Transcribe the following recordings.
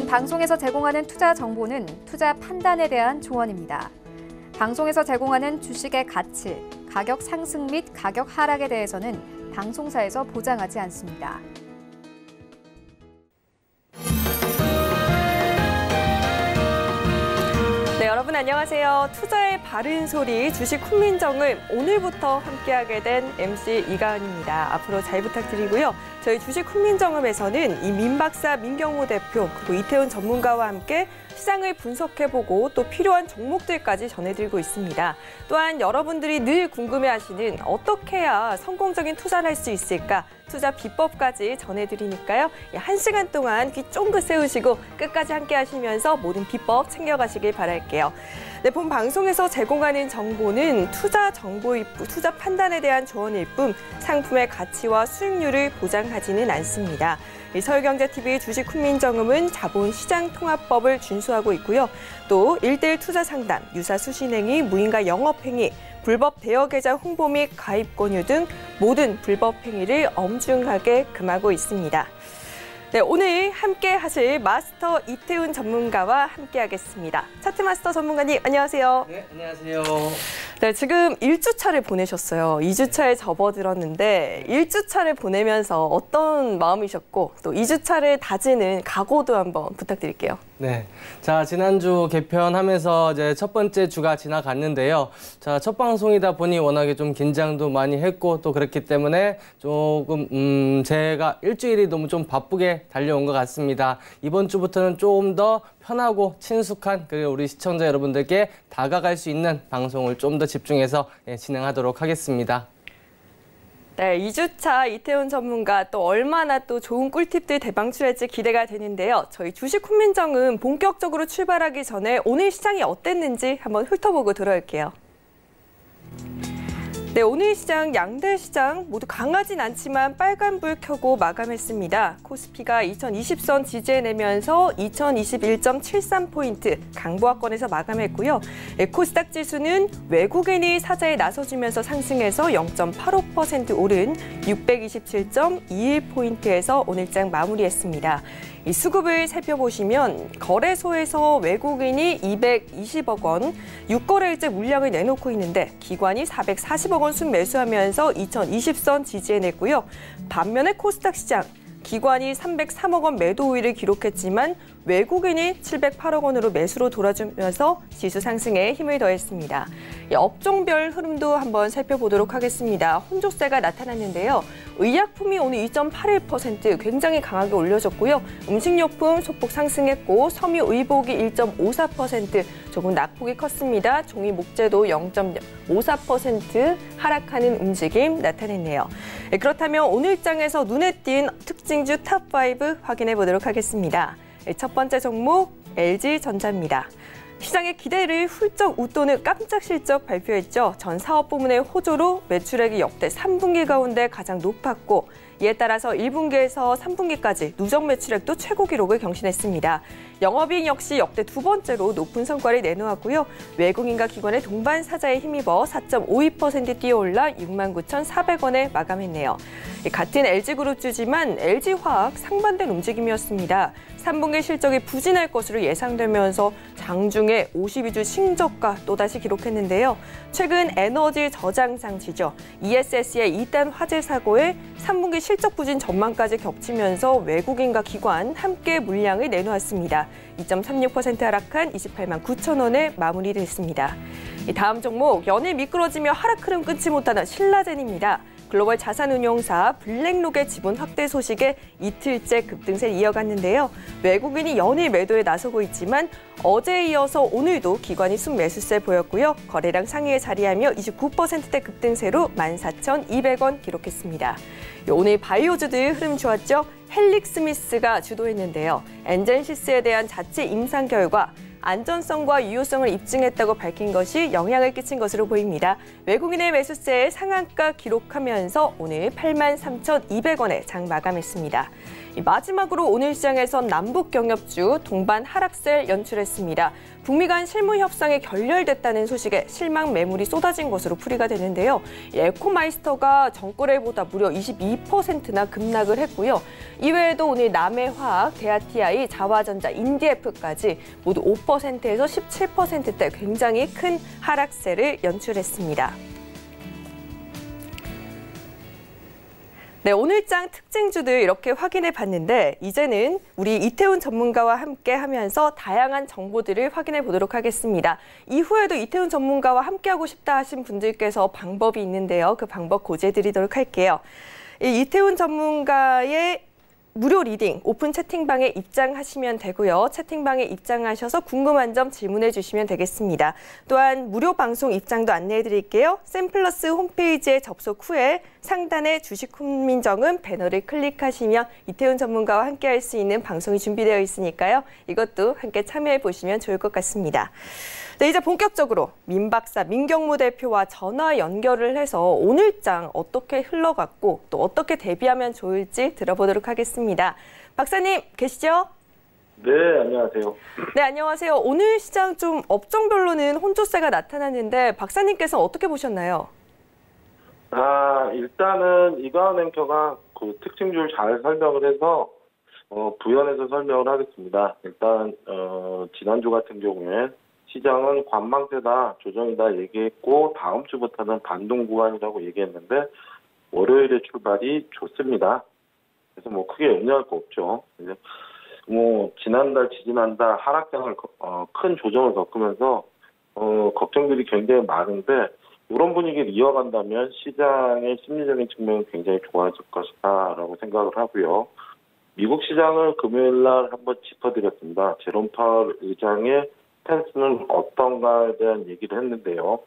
방송에서 제공하는 투자 정보는 투자 판단에 대한 조언입니다. 방송에서 제공하는 주식의 가치, 가격 상승 및 가격 하락에 대해서는 방송사에서 보장하지 않습니다. 네, 여러분 안녕하세요. 투자의 바른 소리 주식 훈민정음 오늘부터 함께하게 된 MC 이가은입니다. 앞으로 잘 부탁드리고요. 저희 주식 훈민정음에서는 이 민박사 민경호 대표 그리고 이태훈 전문가와 함께 시장을 분석해보고 또 필요한 종목들까지 전해드리고 있습니다. 또한 여러분들이 늘 궁금해하시는 어떻게 해야 성공적인 투자를 할 수 있을까? 투자 비법까지 전해드리니까요. 1시간 동안 귀 쫑긋 세우시고 끝까지 함께 하시면서 모든 비법 챙겨가시길 바랄게요. 네, 본 방송에서 제공하는 정보는 투자 정보일 뿐, 투자 판단에 대한 조언일 뿐 상품의 가치와 수익률을 보장하지는 않습니다. 서울경제TV 주식 훈민정음은 자본시장통합법을 준수하고 있고요. 또 1:1 투자 상담, 유사 수신행위, 무인가 영업행위, 불법 대여계좌 홍보 및 가입 권유 등 모든 불법 행위를 엄중하게 금하고 있습니다. 네, 오늘 함께 하실 마스터 이태훈 전문가와 함께 하겠습니다. 차트마스터 전문가님, 안녕하세요. 네, 안녕하세요. 네, 지금 1주차를 보내셨어요. 2주차에 접어들었는데 1주차를 보내면서 어떤 마음이셨고 또 2주차를 다지는 각오도 한번 부탁드릴게요. 네, 자 지난주 개편하면서 이제 첫 번째 주가 지나갔는데요. 자, 첫 방송이다 보니 워낙에 좀 긴장도 많이 했고 또 그렇기 때문에 조금 제가 일주일이 너무 좀 바쁘게 달려온 것 같습니다. 이번 주부터는 조금 더 편하고 친숙한 그리고 우리 시청자 여러분들께 다가갈 수 있는 방송을 좀 더 집중해서 진행하도록 하겠습니다. 네, 2주차 이태훈 전문가 또 얼마나 또 좋은 꿀팁들 대방출할지 기대가 되는데요. 저희 주식 훈민정음 본격적으로 출발하기 전에 오늘 시장이 어땠는지 한번 훑어보고 들어올게요. 네, 오늘 시장 양대 시장 모두 강하진 않지만 빨간불 켜고 마감했습니다. 코스피가 2020선 지지해내면서 2021.73포인트 강보합권에서 마감했고요. 코스닥 지수는 외국인이 사자에 나서주면서 상승해서 0.85% 오른 627.21포인트에서 오늘장 마무리했습니다. 이 수급을 살펴보시면 거래소에서 외국인이 220억 원, 6거래일째 물량을 내놓고 있는데 기관이 440억 원 순매수하면서 2020선 지지해냈고요. 반면에 코스닥 시장, 기관이 303억 원 매도 우위를 기록했지만 외국인이 708억 원으로 매수로 돌아주면서 지수 상승에 힘을 더했습니다. 업종별 흐름도 한번 살펴보도록 하겠습니다. 혼조세가 나타났는데요. 의약품이 오늘 2.81% 굉장히 강하게 올려졌고요. 음식료품 소폭 상승했고 섬유 의복이 1.54% 조금 낙폭이 컸습니다. 종이 목재도 0.54% 하락하는 움직임 나타냈네요. 그렇다면 오늘장에서 눈에 띈 특징주 탑5 확인해 보도록 하겠습니다. 첫 번째 종목 LG전자입니다. 시장의 기대를 훌쩍 웃도는 깜짝 실적 발표했죠. 전 사업 부문의 호조로 매출액이 역대 3분기 가운데 가장 높았고 이에 따라서 1분기에서 3분기까지 누적 매출액도 최고 기록을 경신했습니다. 영업이익 역시 역대 두 번째로 높은 성과를 내놓았고요. 외국인과 기관의 동반 사자에 힘입어 4.52% 뛰어올라 69,400원에 마감했네요. 같은 LG그룹주지만 LG화학 상반된 움직임이었습니다. 3분기 실적이 부진할 것으로 예상되면서 장중에 52주 신저가 또다시 기록했는데요. 최근 에너지 저장 장치죠. ESS의 2단 화재 사고에 3분기 실적 부진 전망까지 겹치면서 외국인과 기관 함께 물량을 내놓았습니다. 2.36% 하락한 28만 9천 원에 마무리됐습니다. 다음 종목 연일 미끄러지며 하락 흐름 끊지 못하는 신라젠입니다. 글로벌 자산운용사 블랙록의 지분 확대 소식에 이틀째 급등세를 이어갔는데요. 외국인이 연일 매도에 나서고 있지만 어제에 이어서 오늘도 기관이 순매수세 보였고요. 거래량 상위에 자리하며 29%대 급등세로 14,200원 기록했습니다. 오늘 바이오주들 흐름 좋았죠? 헬릭스미스가 주도했는데요. 엔젠시스에 대한 자체 임상 결과 안전성과 유효성을 입증했다고 밝힌 것이 영향을 끼친 것으로 보입니다. 외국인의 매수세에 상한가 기록하면서 오늘 83,200원에 장 마감했습니다. 마지막으로 오늘 시장에선 남북 경협주 동반 하락세를 연출했습니다. 북미 간 실무 협상이 결렬됐다는 소식에 실망 매물이 쏟아진 것으로 풀이가 되는데요. 에코마이스터가 전거래보다 무려 22%나 급락을 했고요. 이외에도 오늘 남해화학, 대아TI, 자화전자, 인디에프까지 모두 5%에서 17%대 굉장히 큰 하락세를 연출했습니다. 네, 오늘장 특징주들 이렇게 확인해 봤는데 이제는 우리 이태훈 전문가와 함께 하면서 다양한 정보들을 확인해 보도록 하겠습니다. 이후에도 이태훈 전문가와 함께하고 싶다 하신 분들께서 방법이 있는데요. 그 방법 고지해 드리도록 할게요. 이태훈 전문가의 무료 리딩 오픈 채팅방에 입장하시면 되고요. 채팅방에 입장하셔서 궁금한 점 질문해 주시면 되겠습니다. 또한 무료 방송 입장도 안내해 드릴게요. 샘플러스 홈페이지에 접속 후에 상단에 주식 훈민정음 배너를 클릭하시면 이태훈 전문가와 함께 할 수 있는 방송이 준비되어 있으니까요. 이것도 함께 참여해 보시면 좋을 것 같습니다. 네, 이제 본격적으로 민 박사, 민경무 대표와 전화 연결을 해서 오늘장 어떻게 흘러갔고 또 어떻게 대비하면 좋을지 들어보도록 하겠습니다. 박사님 계시죠? 네, 안녕하세요. 네, 안녕하세요. 오늘 시장 좀 업종별로는 혼조세가 나타났는데 박사님께서 어떻게 보셨나요? 일단은 이가은 앵커가 그 특징주를 잘 설명을 해서 부연해서 설명을 하겠습니다. 일단 지난주 같은 경우에 시장은 관망세다, 조정이다 얘기했고 다음 주부터는 반동 구간이라고 얘기했는데 월요일에 출발이 좋습니다. 그래서 뭐 크게 염려할 거 없죠. 이제 뭐 지난달, 지지난달 하락장을 큰 조정을 겪으면서 걱정들이 굉장히 많은데 이런 분위기를 이어간다면 시장의 심리적인 측면은 굉장히 좋아질 것이다라고 생각을 하고요. 미국 시장을 금요일 날 한번 짚어드렸습니다. 제롬 파월 의장의 스탠스는 어떤가에 대한 얘기를 했는데요.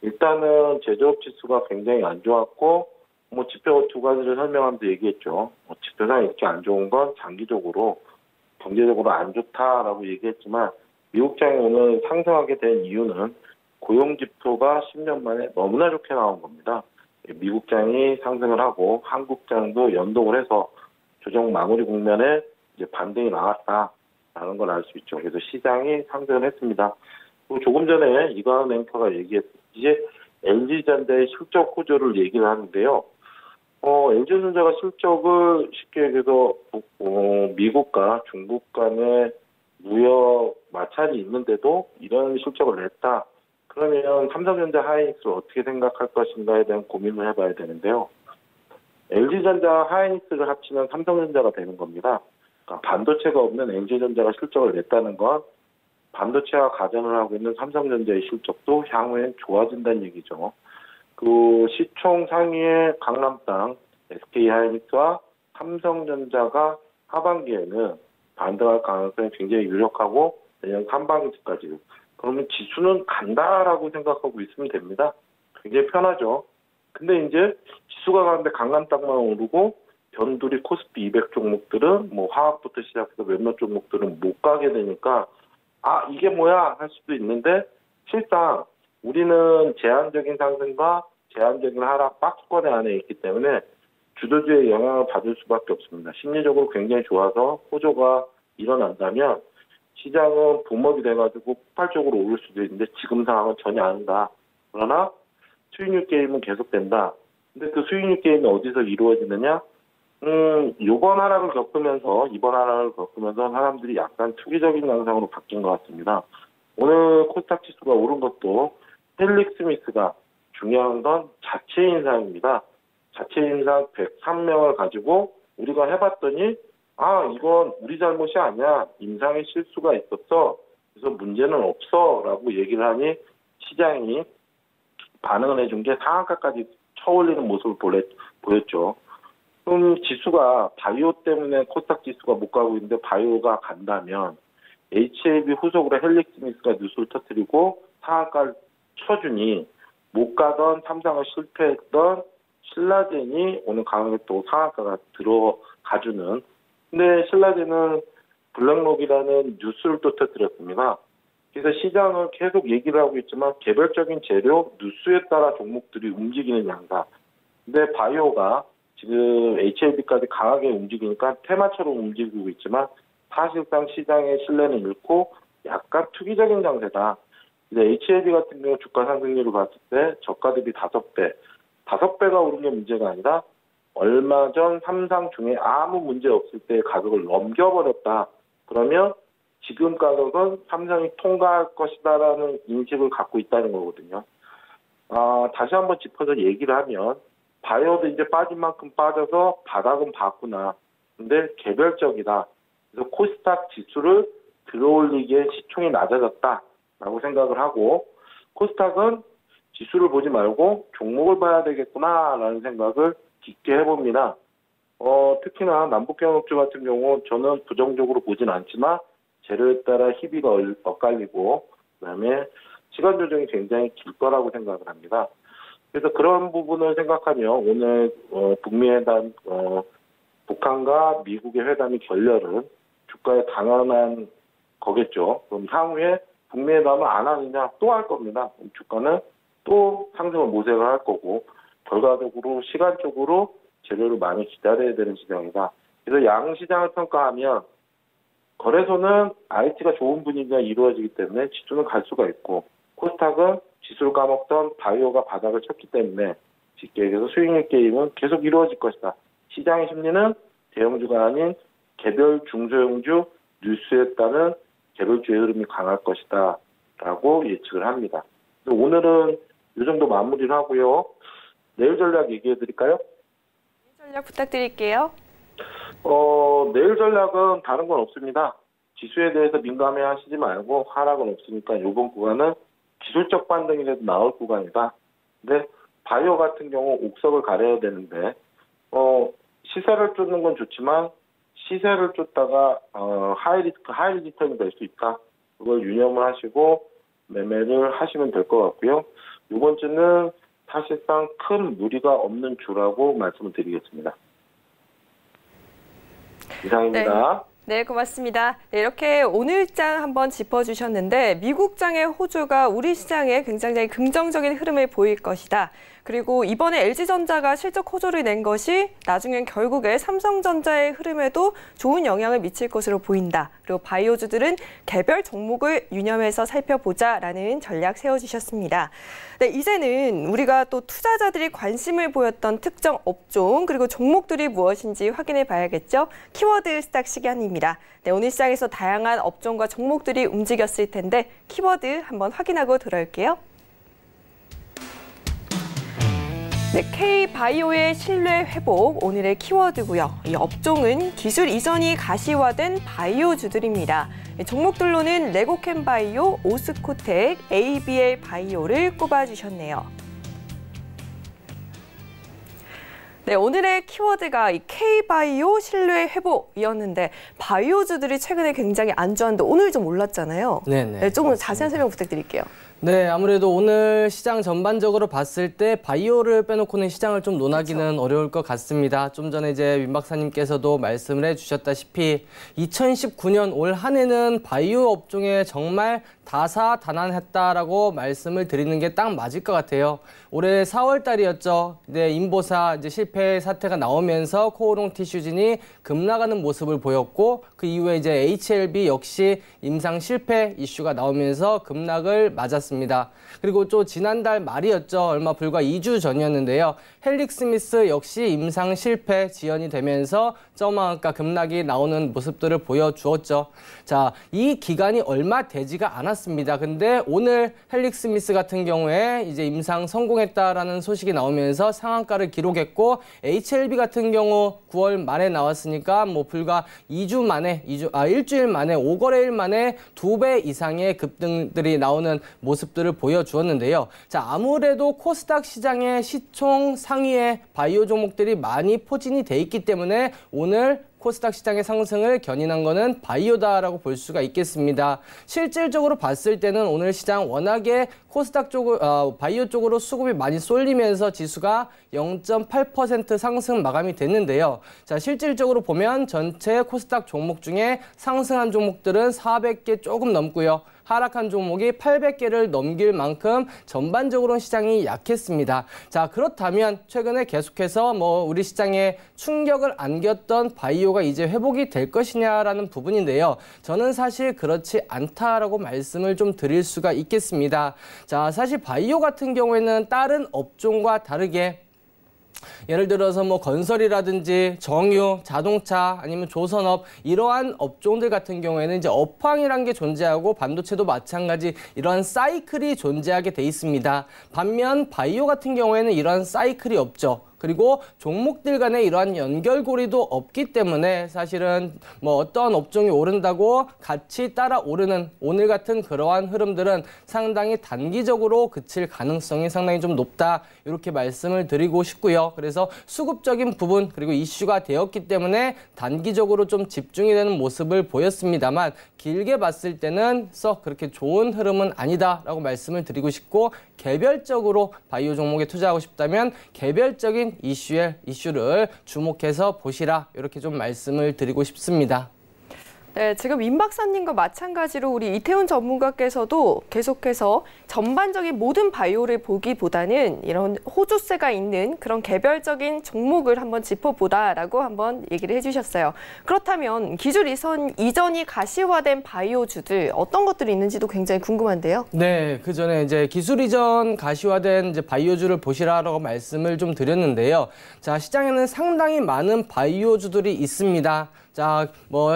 일단은 제조업 지수가 굉장히 안 좋았고 뭐 지표 두 가지를 설명하면서 얘기했죠. 지표상 이렇게 안 좋은 건 장기적으로 경제적으로 안 좋다라고 얘기했지만 미국장이 오늘 상승하게 된 이유는 고용지표가 10년 만에 너무나 좋게 나온 겁니다. 미국장이 상승을 하고 한국장도 연동을 해서 조정 마무리 국면에 이제 반등이 나왔다라는 걸 알 수 있죠. 그래서 시장이 상승을 했습니다. 그리고 조금 전에 이가은 앵커가 얘기했듯이 LG전자의 실적 호조를 얘기를 하는데요. LG전자가 실적을 쉽게 얘기해서 미국과 중국 간의 무역 마찰이 있는데도 이런 실적을 냈다. 그러면 삼성전자 하이닉스를 어떻게 생각할 것인가에 대한 고민을 해봐야 되는데요. LG전자 하이닉스를 합치면 삼성전자가 되는 겁니다. 그러니까 반도체가 없는 LG전자가 실적을 냈다는 건 반도체와 가전을 하고 있는 삼성전자의 실적도 향후엔 좋아진다는 얘기죠. 그 시총 상위의 강남땅 SK하이닉스와 삼성전자가 하반기에는 반등할 가능성이 굉장히 유력하고 내년 상반기까지. 그러면 지수는 간다라고 생각하고 있으면 됩니다. 굉장히 편하죠. 근데 이제 지수가 가는데 강남땅만 오르고 변두리 코스피 200 종목들은 뭐 화학부터 시작해서 몇몇 종목들은 못 가게 되니까 이게 뭐야 할 수도 있는데 실상 우리는 제한적인 상승과 제한적인 하락 박스권 안에 있기 때문에 주도주의 영향을 받을 수밖에 없습니다. 심리적으로 굉장히 좋아서 호조가 일어난다면 시장은 붐업이 돼가지고 폭발적으로 오를 수도 있는데 지금 상황은 전혀 아니다. 그러나 수익률 게임은 계속된다. 근데 그 수익률 게임이 어디서 이루어지느냐? 이번 하락을 겪으면서 사람들이 약간 투기적인 양상으로 바뀐 것 같습니다. 오늘 코스닥 지수가 오른 것도 헬릭 스미스가 중요한 건 자체 인상입니다. 자체 인상 103명을 가지고 우리가 해봤더니 이건 우리 잘못이 아니야. 임상에 실수가 있었어. 그래서 문제는 없어. 라고 얘기를 하니 시장이 반응을 해준 게 상한가까지 쳐올리는 모습을 보였죠. 그럼 지수가 바이오 때문에 코스닥 지수가 못 가고 있는데 바이오가 간다면 HLB 후속으로 헬릭 스미스가 뉴스를 터뜨리고 상한가를 쳐주니 못 가던 삼성을 실패했던 신라젠이 오늘 강하게 또 상한가가 들어가주는. 근데 신라젠은 블랙록이라는 뉴스를 또 터뜨렸습니다. 그래서 시장은 계속 얘기를 하고 있지만 개별적인 재료, 뉴스에 따라 종목들이 움직이는 양상. 근데 바이오가 지금 HLB까지 강하게 움직이니까 테마처럼 움직이고 있지만 사실상 시장의 신뢰는 잃고 약간 투기적인 장세다. 이제 HLB 같은 경우 주가 상승률을 봤을 때 저가 대비 5배, 5배가 오른 게 문제가 아니라 얼마 전 삼상 중에 아무 문제 없을 때 가격을 넘겨버렸다. 그러면 지금 가격은 삼성이 통과할 것이다라는 인식을 갖고 있다는 거거든요. 다시 한번 짚어서 얘기를 하면 바이오도 이제 빠진 만큼 빠져서 바닥은 봤구나. 근데 개별적이다. 그래서 코스닥 지수를 들어올리기에 시총이 낮아졌다라고 생각을 하고 코스닥은 지수를 보지 말고 종목을 봐야 되겠구나라는 생각을 깊게 해봅니다. 특히나 남북경협주 같은 경우 저는 부정적으로 보진 않지만 재료에 따라 희비가 엇갈리고 그다음에 시간 조정이 굉장히 길 거라고 생각을 합니다. 그래서 그런 부분을 생각하면 오늘 북미 회담 북한과 미국의 회담이 결렬은 주가에 당연한 거겠죠. 그럼 향후에 북미 회담을 안 하느냐 또 할 겁니다. 그럼 주가는 또 상승을 모색을 할 거고 결과적으로 시간적으로 재료를 많이 기다려야 되는 시장이다. 그래서 양시장을 평가하면 거래소는 IT가 좋은 분위기가 이루어지기 때문에 지수는 갈 수가 있고 코스닥은 지수를 까먹던 바이오가 바닥을 쳤기 때문에 직계에서 수익률 게임은 계속 이루어질 것이다. 시장의 심리는 대형주가 아닌 개별 중소형주 뉴스에 따른 개별주의 흐름이 강할 것이다 라고 예측을 합니다. 오늘은 이 정도 마무리를 하고요. 내일 전략 얘기해 드릴까요? 내일 전략 부탁드릴게요. 내일 전략은 다른 건 없습니다. 지수에 대해서 민감해 하시지 말고 하락은 없으니까 이번 구간은 기술적 반등이라도 나올 구간이다. 근데 바이오 같은 경우 옥석을 가려야 되는데 시세를 쫓는 건 좋지만 시세를 쫓다가 하이 리스크, 하이 리턴이 될 수 있다. 그걸 유념을 하시고 매매를 하시면 될 것 같고요. 이번 주는 사실상 큰 무리가 없는 주라고 말씀을 드리겠습니다. 이상입니다. 네, 고맙습니다. 네, 이렇게 오늘장 한번 짚어주셨는데 미국장의 호조가 우리 시장에 굉장히 긍정적인 흐름을 보일 것이다. 그리고 이번에 LG전자가 실적 호조를 낸 것이 나중엔 결국에 삼성전자의 흐름에도 좋은 영향을 미칠 것으로 보인다. 그리고 바이오주들은 개별 종목을 유념해서 살펴보자라는 전략 세워주셨습니다. 네, 이제는 우리가 또 투자자들이 관심을 보였던 특정 업종 그리고 종목들이 무엇인지 확인해 봐야겠죠. 키워드 스탁 시간입니다. 네, 오늘 시장에서 다양한 업종과 종목들이 움직였을 텐데 키워드 한번 확인하고 돌아올게요. 네, K바이오의 신뢰 회복, 오늘의 키워드고요. 이 업종은 기술 이전이 가시화된 바이오주들입니다. 종목들로는 레고캠바이오, 오스코텍, ABL 바이오를 꼽아주셨네요. 네, 오늘의 키워드가 이 K바이오 신뢰 회복이었는데 바이오주들이 최근에 굉장히 안 좋았는데 오늘 좀 올랐잖아요. 네네. 네, 조금 자세한 설명 부탁드릴게요. 네, 아무래도 오늘 시장 전반적으로 봤을 때 바이오를 빼놓고는 시장을 좀 논하기는 어려울 것 같습니다. 좀 전에 이제 민 박사님께서도 말씀을 해주셨다시피 2019년 올 한 해는 바이오 업종에 정말 다사다난했다라고 말씀을 드리는 게 딱 맞을 것 같아요. 올해 4월 달이었죠. 네, 인보사 이제 실패 사태가 나오면서 코오롱 티슈진이 급락하는 모습을 보였고 그 이후에 이제 HLB 역시 임상 실패 이슈가 나오면서 급락을 맞았습니다. 그리고 또 지난달 말이었죠. 얼마 불과 2주 전이었는데요. 헬릭스미스 역시 임상 실패 지연이 되면서 저만가 급락이 나오는 모습들을 보여주었죠. 자, 이 기간이 얼마 되지가 않았습니다. 근데 오늘 헬릭스미스 같은 경우에 이제 임상 성공했다라는 소식이 나오면서 상한가를 기록했고 HLB 같은 경우 9월 말에 나왔으니까 뭐 불과 2주 만에 일주일 만에 5거래일 만에 2배 이상의 급등들이 나오는 모습들을 보여주었는데요. 자, 아무래도 코스닥 시장의 시총 상위의 바이오 종목들이 많이 포진이 돼 있기 때문에 오늘 코스닥 시장의 상승을 견인한 것은 바이오다라고 볼 수가 있겠습니다. 실질적으로 봤을 때는 오늘 시장 워낙에 코스닥 바이오 쪽으로 수급이 많이 쏠리면서 지수가 0.8% 상승 마감이 됐는데요. 자, 실질적으로 보면 전체 코스닥 종목 중에 상승한 종목들은 400개 조금 넘고요. 하락한 종목이 800개를 넘길 만큼 전반적으로 시장이 약했습니다. 자, 그렇다면 최근에 계속해서 우리 시장에 충격을 안겼던 바이오가 이제 회복이 될 것이냐라는 부분인데요. 저는 사실 그렇지 않다라고 말씀을 좀 드릴 수가 있겠습니다. 자, 사실 바이오 같은 경우에는 다른 업종과 다르게 예를 들어서 건설이라든지 정유, 자동차 아니면 조선업 이러한 업종들 같은 경우에는 이제 업황이란 게 존재하고 반도체도 마찬가지 이러한 사이클이 존재하게 돼 있습니다. 반면 바이오 같은 경우에는 이러한 사이클이 없죠. 그리고 종목들 간에 이러한 연결고리도 없기 때문에 사실은 어떠한 업종이 오른다고 같이 따라 오르는 오늘 같은 그러한 흐름들은 상당히 단기적으로 그칠 가능성이 상당히 좀 높다. 이렇게 말씀을 드리고 싶고요. 그래서 수급적인 부분 그리고 이슈가 되었기 때문에 단기적으로 좀 집중이 되는 모습을 보였습니다만 길게 봤을 때는 썩 그렇게 좋은 흐름은 아니다라고 말씀을 드리고 싶고 개별적으로 바이오 종목에 투자하고 싶다면 개별적인 이슈를 주목해서 보시라 이렇게 좀 말씀을 드리고 싶습니다. 네, 지금 임 박사님과 마찬가지로 우리 이태훈 전문가께서도 계속해서 전반적인 모든 바이오를 보기보다는 이런 호주세가 있는 그런 개별적인 종목을 한번 짚어보다라고 한번 얘기를 해주셨어요. 그렇다면 기술 이전이 가시화된 바이오주들 어떤 것들이 있는지도 굉장히 궁금한데요. 네, 그 전에 이제 기술 이전 가시화된 이제 바이오주를 보시라라고 말씀을 좀 드렸는데요. 자, 시장에는 상당히 많은 바이오주들이 있습니다. 자,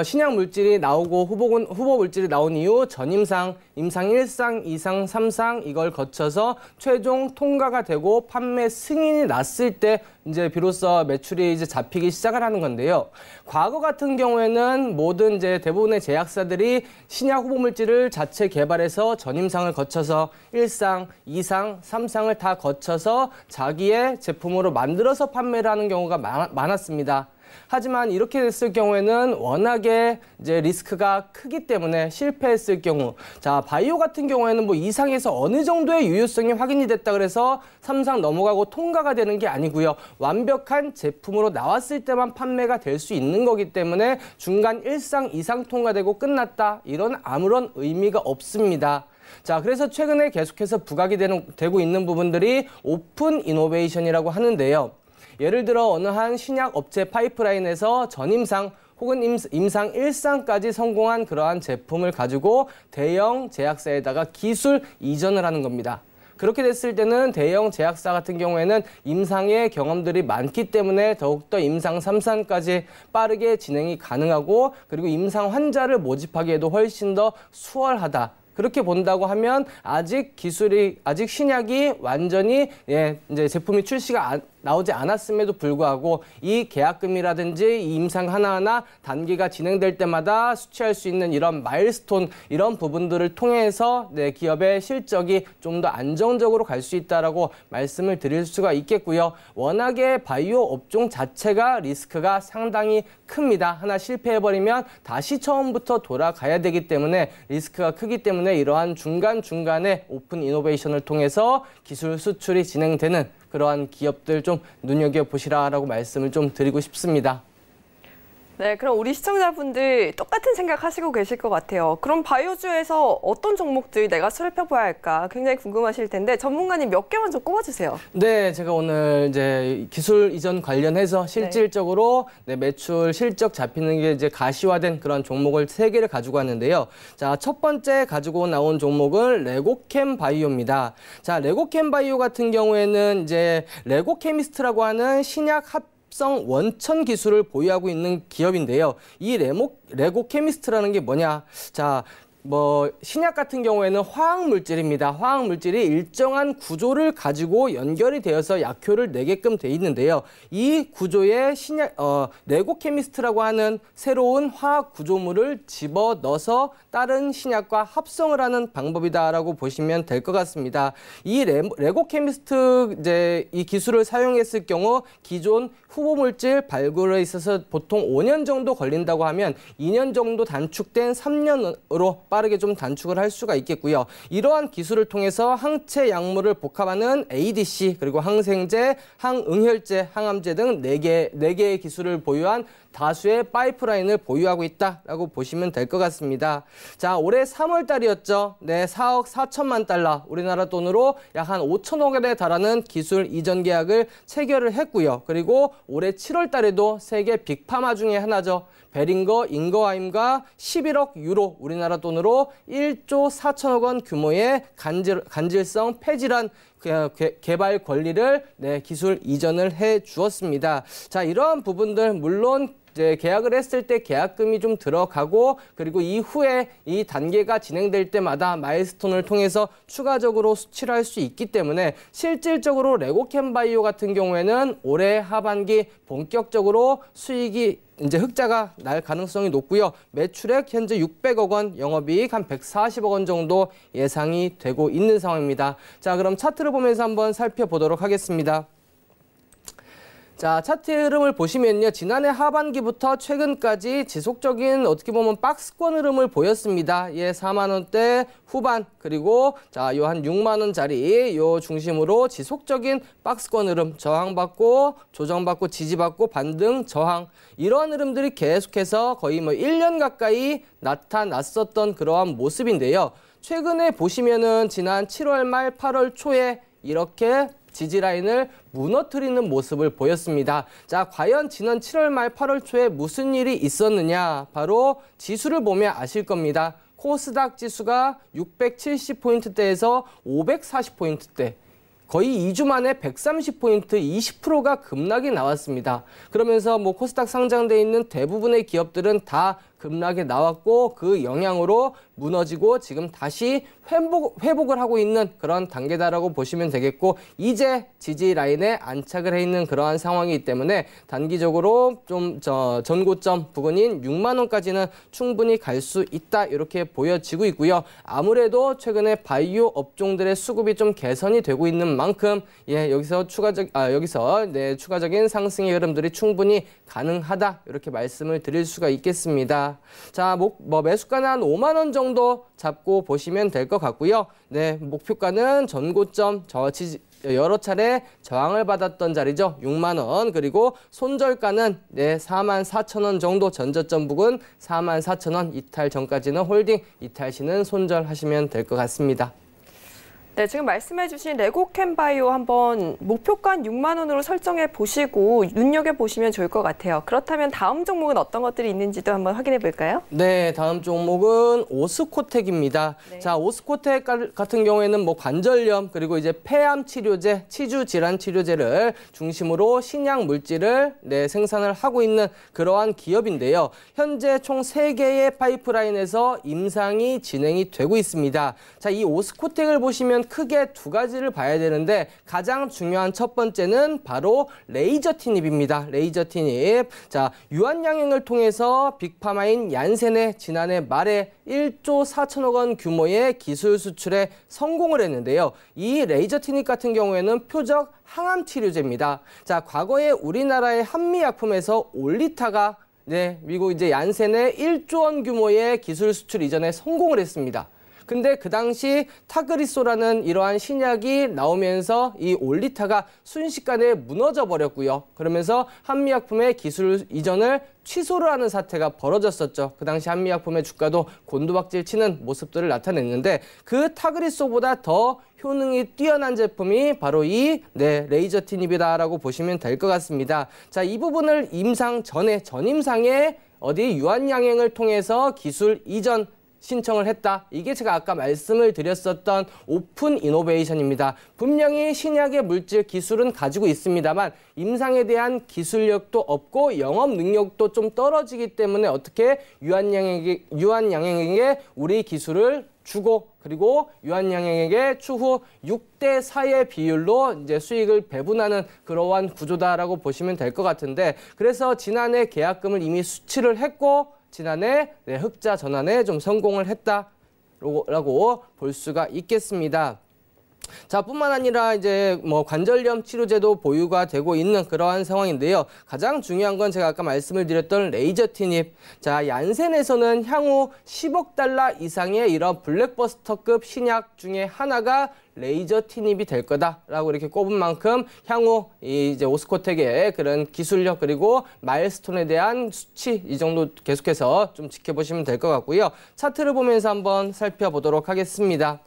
신약 물질이 나오고 후보 물질이 나온 이후 전임상, 임상 1상, 2상, 3상 이걸 거쳐서 최종 통과가 되고 판매 승인이 났을 때 이제 비로소 매출이 이제 잡히기 시작을 하는 건데요. 과거 같은 경우에는 모든 이제 대부분의 제약사들이 신약 후보 물질을 자체 개발해서 전임상을 거쳐서 1상, 2상, 3상을 다 거쳐서 자기의 제품으로 만들어서 판매를 하는 경우가 많았습니다. 하지만 이렇게 됐을 경우에는 워낙에 이제 리스크가 크기 때문에 실패했을 경우, 자, 바이오 같은 경우에는 2상에서 어느 정도의 유효성이 확인이 됐다 그래서 3상 넘어가고 통과가 되는 게 아니고요. 완벽한 제품으로 나왔을 때만 판매가 될 수 있는 거기 때문에 중간 1상, 2상 통과되고 끝났다. 이런 아무런 의미가 없습니다. 자, 그래서 최근에 계속해서 부각이 되고 있는 부분들이 오픈 이노베이션이라고 하는데요. 예를 들어 어느 한 신약 업체 파이프라인에서 전임상 혹은 임상 1상까지 성공한 그러한 제품을 가지고 대형 제약사에다가 기술 이전을 하는 겁니다. 그렇게 됐을 때는 대형 제약사 같은 경우에는 임상의 경험들이 많기 때문에 더욱더 임상 3상까지 빠르게 진행이 가능하고 그리고 임상 환자를 모집하기에도 훨씬 더 수월하다. 그렇게 본다고 하면 아직 신약이 완전히 이제 제품이 출시가 나오지 않았음에도 불구하고 이 계약금이라든지 이 임상 하나하나 단계가 진행될 때마다 수취할 수 있는 이런 마일스톤 이런 부분들을 통해서 기업의 실적이 좀 더 안정적으로 갈 수 있다라고 말씀을 드릴 수가 있겠고요. 워낙에 바이오 업종 자체가 리스크가 상당히 큽니다. 하나 실패해버리면 다시 처음부터 돌아가야 되기 때문에 리스크가 크기 때문에 이러한 중간중간에 오픈 이노베이션을 통해서 기술 수출이 진행되는 그러한 기업들 좀 눈여겨보시라라고 말씀을 좀 드리고 싶습니다. 네, 그럼 우리 시청자분들 똑같은 생각하시고 계실 것 같아요. 그럼 바이오주에서 어떤 종목들 내가 살펴봐야 할까 굉장히 궁금하실 텐데 전문가님 몇 개만 좀 꼽아주세요. 네, 제가 오늘 이제 기술 이전 관련해서 실질적으로 매출 실적 잡히는 게 이제 가시화된 그런 종목을 3개를 가지고 왔는데요. 자, 첫 번째 가지고 나온 종목은 레고캠 바이오입니다. 자, 레고캠 바이오 같은 경우에는 이제 레고케미스트라고 하는 신약 합성 원천 기술을 보유하고 있는 기업인데요. 이 레고케미스트라는 게 뭐냐? 자, 신약 같은 경우에는 화학 물질입니다. 화학 물질이 일정한 구조를 가지고 연결이 되어서 약효를 내게끔 돼 있는데요. 이 구조에 레고케미스트라고 하는 새로운 화학 구조물을 집어넣어서 다른 신약과 합성을 하는 방법이다라고 보시면 될 것 같습니다. 이 레고케미스트 이 기술을 사용했을 경우 기존 후보 물질 발굴에 있어서 보통 5년 정도 걸린다고 하면 2년 정도 단축된 3년으로 빠르게 좀 단축을 할 수가 있겠고요. 이러한 기술을 통해서 항체 약물을 복합하는 ADC, 그리고 항생제, 항응혈제, 항암제 등 4개의 기술을 보유한 다수의 파이프라인을 보유하고 있다라고 보시면 될 것 같습니다. 자, 올해 3월 달이었죠. 네, 4억 4천만 달러, 우리나라 돈으로 약 한 5천억 원에 달하는 기술 이전 계약을 체결을 했고요. 그리고 올해 7월 달에도 세계 빅파마 중에 하나죠. 베링거 인거하임과 11억 유로, 우리나라 돈으로 1조 4천억 원 규모의 간질성 폐질환 개발 권리를 기술 이전을 해 주었습니다. 자, 이러한 부분들 물론 이제 계약을 했을 때 계약금이 좀 들어가고, 그리고 이후에 이 단계가 진행될 때마다 마일스톤을 통해서 추가적으로 수치를 할 수 있기 때문에 실질적으로 레고캠바이오 같은 경우에는 올해 하반기 본격적으로 수익이 이제 흑자가 날 가능성이 높고요. 매출액 현재 600억 원, 영업이익 한 140억 원 정도 예상이 되고 있는 상황입니다. 자, 그럼 차트를 보면서 한번 살펴보도록 하겠습니다. 자, 차트 흐름을 보시면요. 지난해 하반기부터 최근까지 지속적인 어떻게 보면 박스권 흐름을 보였습니다. 예, 4만 원대 후반, 그리고 자, 요 한 6만 원짜리 요 중심으로 지속적인 박스권 흐름, 저항받고 조정받고 지지받고 반등 저항, 이러한 흐름들이 계속해서 거의 뭐 1년 가까이 나타났었던 그러한 모습인데요. 최근에 보시면은 지난 7월 말 8월 초에 이렇게 지지라인을 무너뜨리는 모습을 보였습니다. 자, 과연 지난 7월 말 8월 초에 무슨 일이 있었느냐? 바로 지수를 보면 아실 겁니다. 코스닥 지수가 670포인트대에서 540포인트대. 거의 2주 만에 130포인트, 20%가 급락이 나왔습니다. 그러면서 뭐 코스닥 상장돼 있는 대부분의 기업들은 다 급락이 나왔고, 그 영향으로 무너지고 지금 다시 회복을 하고 있는 그런 단계다라고 보시면 되겠고, 이제 지지 라인에 안착을 해 있는 그러한 상황이기 때문에 단기적으로 좀 전고점 부근인 6만 원까지는 충분히 갈 수 있다, 이렇게 보여지고 있고요. 아무래도 최근에 바이오 업종들의 수급이 좀 개선이 되고 있는 만큼 여기서 추가적인 상승의 흐름들이 충분히 가능하다, 이렇게 말씀을 드릴 수가 있겠습니다. 자, 매수가는 한 5만 원 정도 잡고 보시면 될 것 같고요. 네, 목표가는 전고점 여러 차례 저항을 받았던 자리죠. 6만 원. 그리고 손절가는 4만 4천 원 정도, 전저점 부근 4만 4천 원, 이탈 전까지는 홀딩, 이탈 시는 손절하시면 될 것 같습니다. 네, 지금 말씀해주신 레고캠바이오 한번 목표가 6만 원으로 설정해 보시고 눈여겨보시면 좋을 것 같아요. 그렇다면 다음 종목은 어떤 것들이 있는지도 한번 확인해 볼까요? 네, 다음 종목은 오스코텍입니다. 네. 자, 오스코텍 같은 경우에는 뭐 관절염, 그리고 이제 폐암 치료제, 치주 질환 치료제를 중심으로 신약 물질을 생산을 하고 있는 그러한 기업인데요. 현재 총 3개의 파이프라인에서 임상이 진행이 되고 있습니다. 자, 이 오스코텍을 보시면 크게 2가지를 봐야 되는데, 가장 중요한 첫 번째는 바로 레이저 티닙입니다. 레이저 티닙. 자, 유한양행을 통해서 빅파마인 얀센에 지난해 말에 1조 4천억 원 규모의 기술 수출에 성공을 했는데요. 이 레이저 티닙 같은 경우에는 표적 항암 치료제입니다. 자, 과거에 우리나라의 한미약품에서 올리타가 미국 이제 얀센에 1조 원 규모의 기술 수출 이전에 성공을 했습니다. 근데 그 당시 타그리소라는 이러한 신약이 나오면서 이 올리타가 순식간에 무너져 버렸고요. 그러면서 한미약품의 기술 이전을 취소를 하는 사태가 벌어졌었죠. 그 당시 한미약품의 주가도 곤두박질 치는 모습들을 나타냈는데, 그 타그리소보다 더 효능이 뛰어난 제품이 바로 이 레이저 티닙이다라고 보시면 될 것 같습니다. 자, 이 부분을 전임상에 유한양행을 통해서 기술 이전 신청을 했다. 이게 제가 아까 말씀을 드렸었던 오픈 이노베이션입니다. 분명히 신약의 물질 기술은 가지고 있습니다만 임상에 대한 기술력도 없고 영업 능력도 좀 떨어지기 때문에 어떻게 유한양행에게 우리 기술을 주고, 그리고 유한양행에게 추후 6대 4의 비율로 이제 수익을 배분하는 그러한 구조다라고 보시면 될 것 같은데, 그래서 지난해 계약금을 이미 수취를 했고 지난해 흑자 전환에 좀 성공을 했다라고 볼 수가 있겠습니다. 자, 뿐만 아니라 이제 뭐 관절염 치료제도 보유가 되고 있는 그러한 상황인데요. 가장 중요한 건 제가 아까 말씀을 드렸던 레이저 티닙. 자, 얀센에서는 향후 10억 달러 이상의 이런 블랙버스터급 신약 중에 하나가 레이저 티닙이 될 거다라고 이렇게 꼽은 만큼 향후 이제 오스코텍의 그런 기술력 그리고 마일스톤에 대한 수치 이 정도 계속해서 좀 지켜보시면 될 것 같고요. 차트를 보면서 한번 살펴보도록 하겠습니다.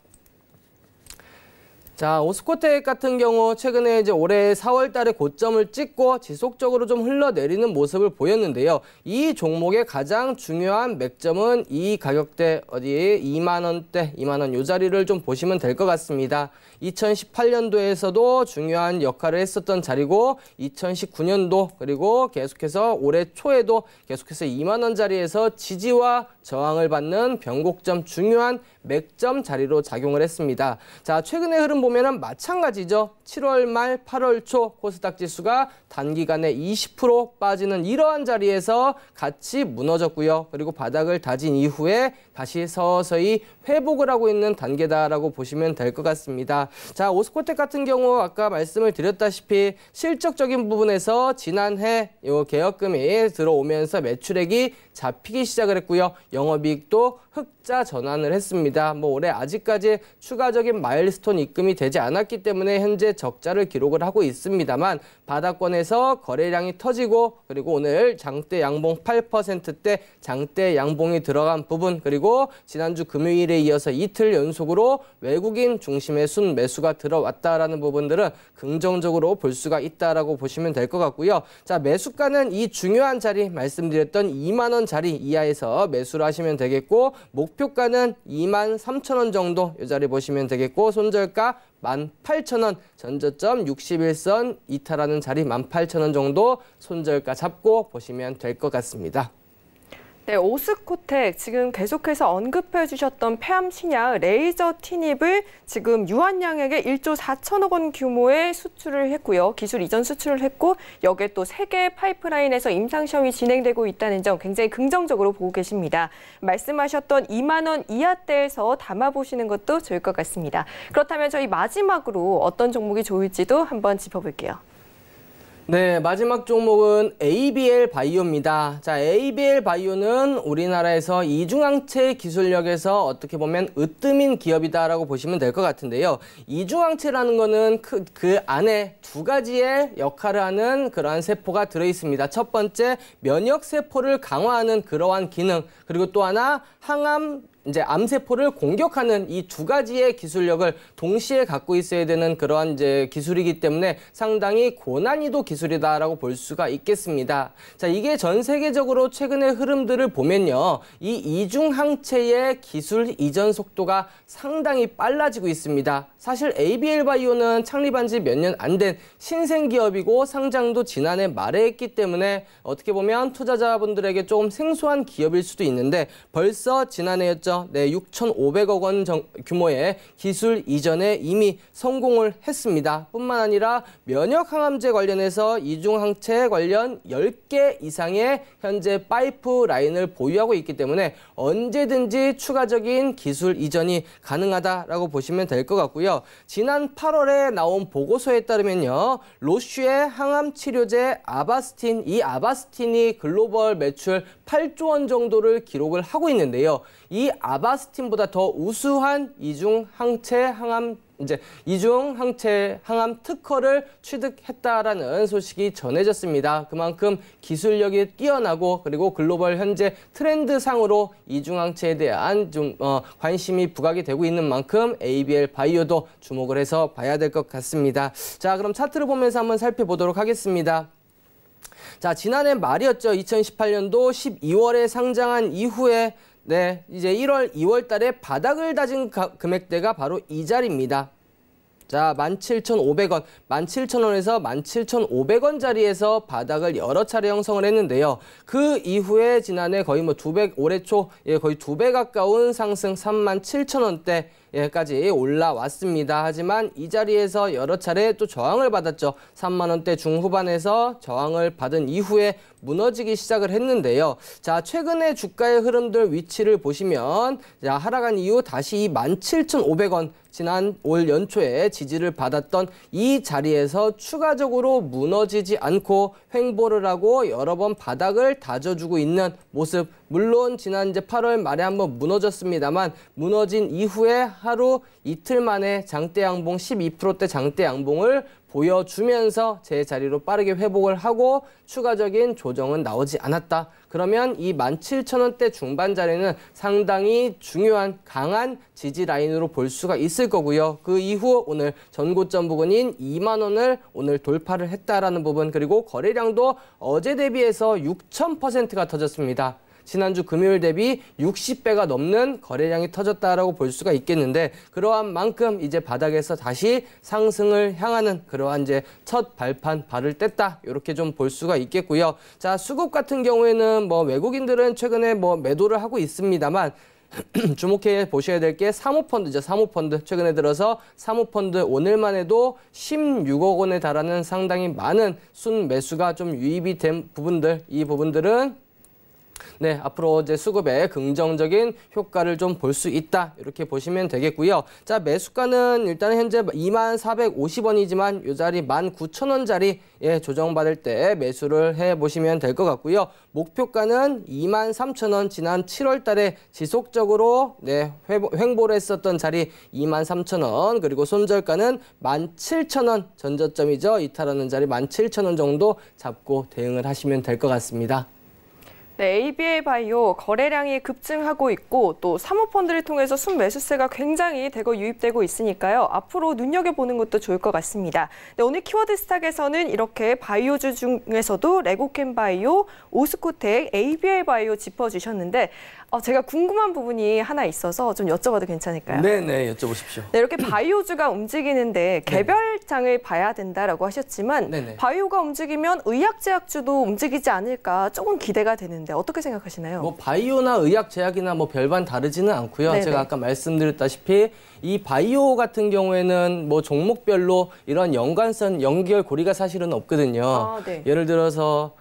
자, 오스코텍 같은 경우 최근에 이제 올해 4월 달에 고점을 찍고 지속적으로 좀 흘러내리는 모습을 보였는데요. 이 종목의 가장 중요한 맥점은 이 가격대 어디 2만 원대, 2만 원 요 자리를 좀 보시면 될 것 같습니다. 2018년도에서도 중요한 역할을 했었던 자리고 2019년도 그리고 계속해서 올해 초에도 계속해서 2만 원 자리에서 지지와 저항을 받는 변곡점 중요한 맥점 자리로 작용을 했습니다. 자, 최근의 흐름 보면은 마찬가지죠. 7월 말 8월 초 코스닥 지수가 단기간에 20% 빠지는 이러한 자리에서 같이 무너졌고요. 그리고 바닥을 다진 이후에 다시 서서히 회복을 하고 있는 단계다라고 보시면 될 것 같습니다. 자, 오스코텍 같은 경우 아까 말씀을 드렸다시피 실적적인 부분에서 지난해 요 개업금이 들어오면서 매출액이 잡히기 시작을 했고요. 영업이익도 흑자 전환을 했습니다. 뭐 올해 아직까지 추가적인 마일스톤 입금이 되지 않았기 때문에 현재 적자를 기록을 하고 있습니다만 바닥권에서 거래량이 터지고 그리고 오늘 장대 양봉 8%대 장대 양봉이 들어간 부분 그리고 지난주 금요일에 이어서 이틀 연속으로 외국인 중심의 순 매수가 들어왔다라는 부분들은 긍정적으로 볼 수가 있다라고 보시면 될 것 같고요. 자, 매수가는 이 중요한 자리 말씀드렸던 2만 원 자리 이하에서 매수를 하시면 되겠고 목표가는 2만 3천 원 정도 이 자리 보시면 되겠고 손절가 18,000원, 전저점 61선 이탈하는 자리 18,000원 정도 손절가 잡고 보시면 될 것 같습니다. 네, 오스코텍 지금 계속해서 언급해 주셨던 폐암 신약 레이저 티닙을 지금 유한양에게 1조 4천억 원 규모의 수출을 했고요. 기술 이전 수출을 했고 여기에 또 세계 파이프라인에서 임상 시험이 진행되고 있다는 점 굉장히 긍정적으로 보고 계십니다. 말씀하셨던 2만 원 이하대에서 담아보시는 것도 좋을 것 같습니다. 그렇다면 저희 마지막으로 어떤 종목이 좋을지도 한번 짚어볼게요. 네, 마지막 종목은 ABL 바이오입니다. 자, ABL 바이오는 우리나라에서 이중항체 기술력에서 어떻게 보면 으뜸인 기업이다라고 보시면 될 것 같은데요. 이중항체라는 거는 그 안에 두 가지의 역할을 하는 그러한 세포가 들어있습니다. 첫 번째, 면역세포를 강화하는 그러한 기능, 그리고 또 하나 항암 이제 암세포를 공격하는 이 두 가지의 기술력을 동시에 갖고 있어야 되는 그러한 이제 기술이기 때문에 상당히 고난이도 기술이다라고 볼 수가 있겠습니다. 자, 이게 전 세계적으로 최근의 흐름들을 보면요. 이 이중항체의 기술 이전 속도가 상당히 빨라지고 있습니다. 사실 ABL 바이오는 창립한 지 몇 년 안 된 신생 기업이고 상장도 지난해 말에 했기 때문에 어떻게 보면 투자자분들에게 조금 생소한 기업일 수도 있는데 벌써 지난해였죠. 네, 6,500억 원 규모의 기술 이전에 이미 성공을 했습니다. 뿐만 아니라 면역 항암제 관련해서 이중항체 관련 10개 이상의 현재 파이프 라인을 보유하고 있기 때문에 언제든지 추가적인 기술 이전이 가능하다라고 보시면 될 것 같고요. 지난 8월에 나온 보고서에 따르면요. 로슈의 항암 치료제 아바스틴, 이 아바스틴이 글로벌 매출 8조 원 정도를 기록을 하고 있는데요. 이 아바스틴보다 더 우수한 이중항체 항암 특허를 취득했다라는 소식이 전해졌습니다. 그만큼 기술력이 뛰어나고 그리고 글로벌 현재 트렌드상으로 이중항체에 대한 좀 관심이 부각이 되고 있는 만큼 ABL 바이오도 주목을 해서 봐야 될 것 같습니다. 자, 그럼 차트를 보면서 한번 살펴보도록 하겠습니다. 자, 지난해 말이었죠. 2018년도 12월에 상장한 이후에 네, 이제 1월, 2월 달에 바닥을 다진 금액대가 바로 이 자리입니다. 자, 17,500원, 17,000원에서 17,500원 자리에서 바닥을 여러 차례 형성을 했는데요. 그 이후에 지난해 거의 뭐 올해 초 거의 2배 가까운 상승 37,000원대 까지 올라왔습니다. 하지만 이 자리에서 여러 차례 또 저항을 받았죠. 3만 원대 중후반에서 저항을 받은 이후에 무너지기 시작을 했는데요. 자, 최근에 주가의 흐름들 위치를 보시면 자, 하락한 이후 다시 17,500원 지난 올 연초에 지지를 받았던 이 자리에서 추가적으로 무너지지 않고 횡보를 하고 여러 번 바닥을 다져주고 있는 모습. 물론 지난 이제 8월 말에 한번 무너졌습니다만 무너진 이후에 하루 이틀 만에 장대 양봉 12%대 장대 양봉을 보여주면서 제 자리로 빠르게 회복을 하고 추가적인 조정은 나오지 않았다. 그러면 이 17,000원대 중반 자리는 상당히 중요한 강한 지지 라인으로 볼 수가 있을 거고요. 그 이후 오늘 전고점 부근인 2만 원을 오늘 돌파를 했다라는 부분, 그리고 거래량도 어제 대비해서 6,000%가 터졌습니다. 지난주 금요일 대비 60배가 넘는 거래량이 터졌다라고 볼 수가 있겠는데, 그러한 만큼 이제 바닥에서 다시 상승을 향하는 그러한 이제 첫 발을 뗐다, 이렇게 좀 볼 수가 있겠고요. 자, 수급 같은 경우에는 뭐 외국인들은 최근에 뭐 매도를 하고 있습니다만 주목해 보셔야 될 게 사모펀드죠. 사모펀드. 최근에 들어서 사모펀드 오늘만 해도 16억 원에 달하는 상당히 많은 순매수가 좀 유입이 된 부분들, 이 부분들은 네, 앞으로 이제 수급에 긍정적인 효과를 좀 볼 수 있다, 이렇게 보시면 되겠고요. 자, 매수가는 일단 현재 24,50원이지만 이 자리 19,000원 자리에 조정받을 때 매수를 해보시면 될 것 같고요. 목표가는 23,000원, 지난 7월 달에 지속적으로 네, 횡보를 했었던 자리 23,000원, 그리고 손절가는 17,000원, 전저점이죠. 이탈하는 자리 17,000원 정도 잡고 대응을 하시면 될 것 같습니다. 네, ABA 바이오 거래량이 급증하고 있고 또 사모펀드를 통해서 순매수세가 굉장히 대거 유입되고 있으니까요. 앞으로 눈여겨보는 것도 좋을 것 같습니다. 네, 오늘 키워드 스탁에서는 이렇게 바이오주 중에서도 레고캠 바이오, 오스코텍, ABA 바이오 짚어주셨는데 제가 궁금한 부분이 하나 있어서 좀 여쭤봐도 괜찮을까요? 네네, 여쭤보십시오. 네, 이렇게 바이오주가 움직이는데 개별장을 봐야 된다라고 하셨지만 네네. 바이오가 움직이면 의약제약주도 움직이지 않을까 조금 기대가 되는데 어떻게 생각하시나요? 뭐 바이오나 의약제약이나 뭐 별반 다르지는 않고요. 네네. 제가 아까 말씀드렸다시피 이 바이오 같은 경우에는 뭐 종목별로 이런 연관성, 연결고리가 사실은 없거든요. 네. 예를 들어서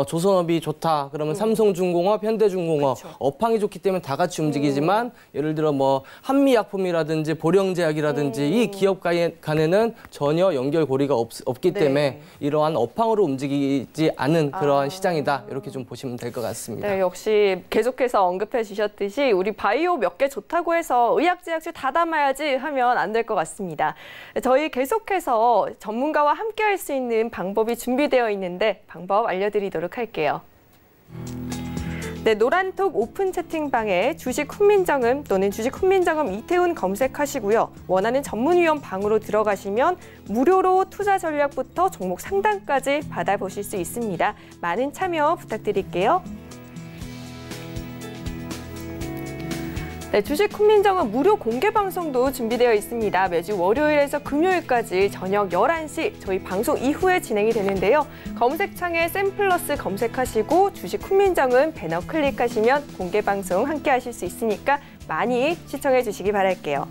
조선업이 좋다 그러면 삼성중공업, 현대중공업, 그쵸. 업황이 좋기 때문에 다 같이 움직이지만 예를 들어 뭐 한미약품이라든지 보령제약이라든지 이 기업 간에는 전혀 연결고리가 없기 네. 때문에 이러한 업황으로 움직이지 않은 그러한 시장이다, 이렇게 좀 보시면 될 것 같습니다. 네, 역시 계속해서 언급해 주셨듯이 우리 바이오 몇 개 좋다고 해서 의약제약주 다 담아야지 하면 안 될 것 같습니다. 저희 계속해서 전문가와 함께 할 수 있는 방법이 준비되어 있는데 방법 알려드리도록 할게요. 네, 노란톡 오픈 채팅방에 주식 훈민정음 또는 주식 훈민정음 이태훈 검색하시고요. 원하는 전문위원 방으로 들어가시면 무료로 투자 전략부터 종목 상담까지 받아보실 수 있습니다. 많은 참여 부탁드릴게요. 네, 주식 훈민정음 무료 공개 방송도 준비되어 있습니다. 매주 월요일에서 금요일까지 저녁 11시 저희 방송 이후에 진행이 되는데요. 검색창에 샘플러스 검색하시고 주식 훈민정음 배너 클릭하시면 공개 방송 함께 하실 수 있으니까 많이 시청해 주시기 바랄게요.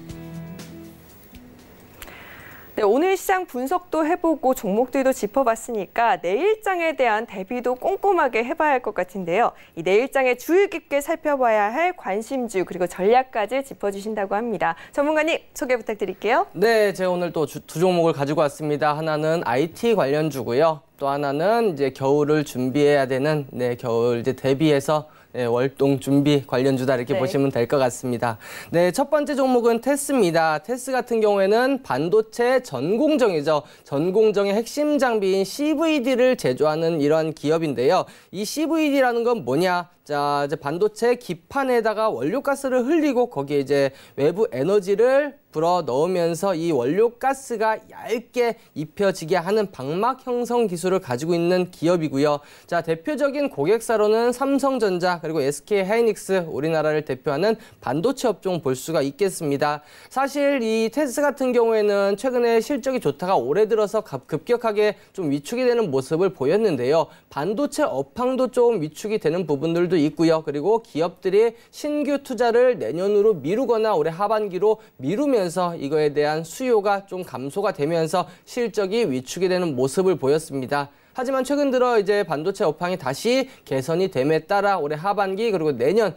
네, 오늘 시장 분석도 해보고 종목들도 짚어봤으니까 내일장에 대한 대비도 꼼꼼하게 해봐야 할 것 같은데요. 이 내일장에 주의 깊게 살펴봐야 할 관심주 그리고 전략까지 짚어주신다고 합니다. 전문가님 소개 부탁드릴게요. 네, 제가 오늘 또 두 종목을 가지고 왔습니다. 하나는 IT 관련주고요. 또 하나는 이제 겨울을 준비해야 되는 겨울 이제 대비해서 월동 준비 관련주다, 이렇게 보시면 될 것 같습니다. 네, 첫 번째 종목은 테스입니다. 테스 같은 경우에는 반도체 전공정이죠. 전공정의 핵심 장비인 CVD를 제조하는 이런 기업인데요. 이 CVD라는 건 뭐냐? 자, 이제 반도체 기판에다가 원료가스를 흘리고 거기에 이제 외부 에너지를 불어 넣으면서 이 원료가스가 얇게 입혀지게 하는 방막 형성 기술을 가지고 있는 기업이고요. 자, 대표적인 고객사로는 삼성전자 그리고 SK하이닉스, 우리나라를 대표하는 반도체 업종 볼 수가 있겠습니다. 사실 이 테스 같은 경우에는 최근에 실적이 좋다가 올해 들어서 급격하게 좀 위축이 되는 모습을 보였는데요. 반도체 업황도 좀 위축이 되는 부분들도 부분들도 있고요. 그리고 기업들이 신규 투자를 내년으로 미루거나 올해 하반기로 미루면서 이거에 대한 수요가 좀 감소가 되면서 실적이 위축이 되는 모습을 보였습니다. 하지만 최근 들어 이제 반도체 업황이 다시 개선이 됨에 따라 올해 하반기 그리고 내년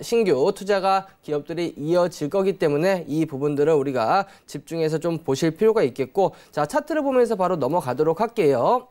신규 투자가 기업들이 이어질 거기 때문에 이 부분들을 우리가 집중해서 좀 보실 필요가 있겠고, 자, 차트를 보면서 바로 넘어가도록 할게요.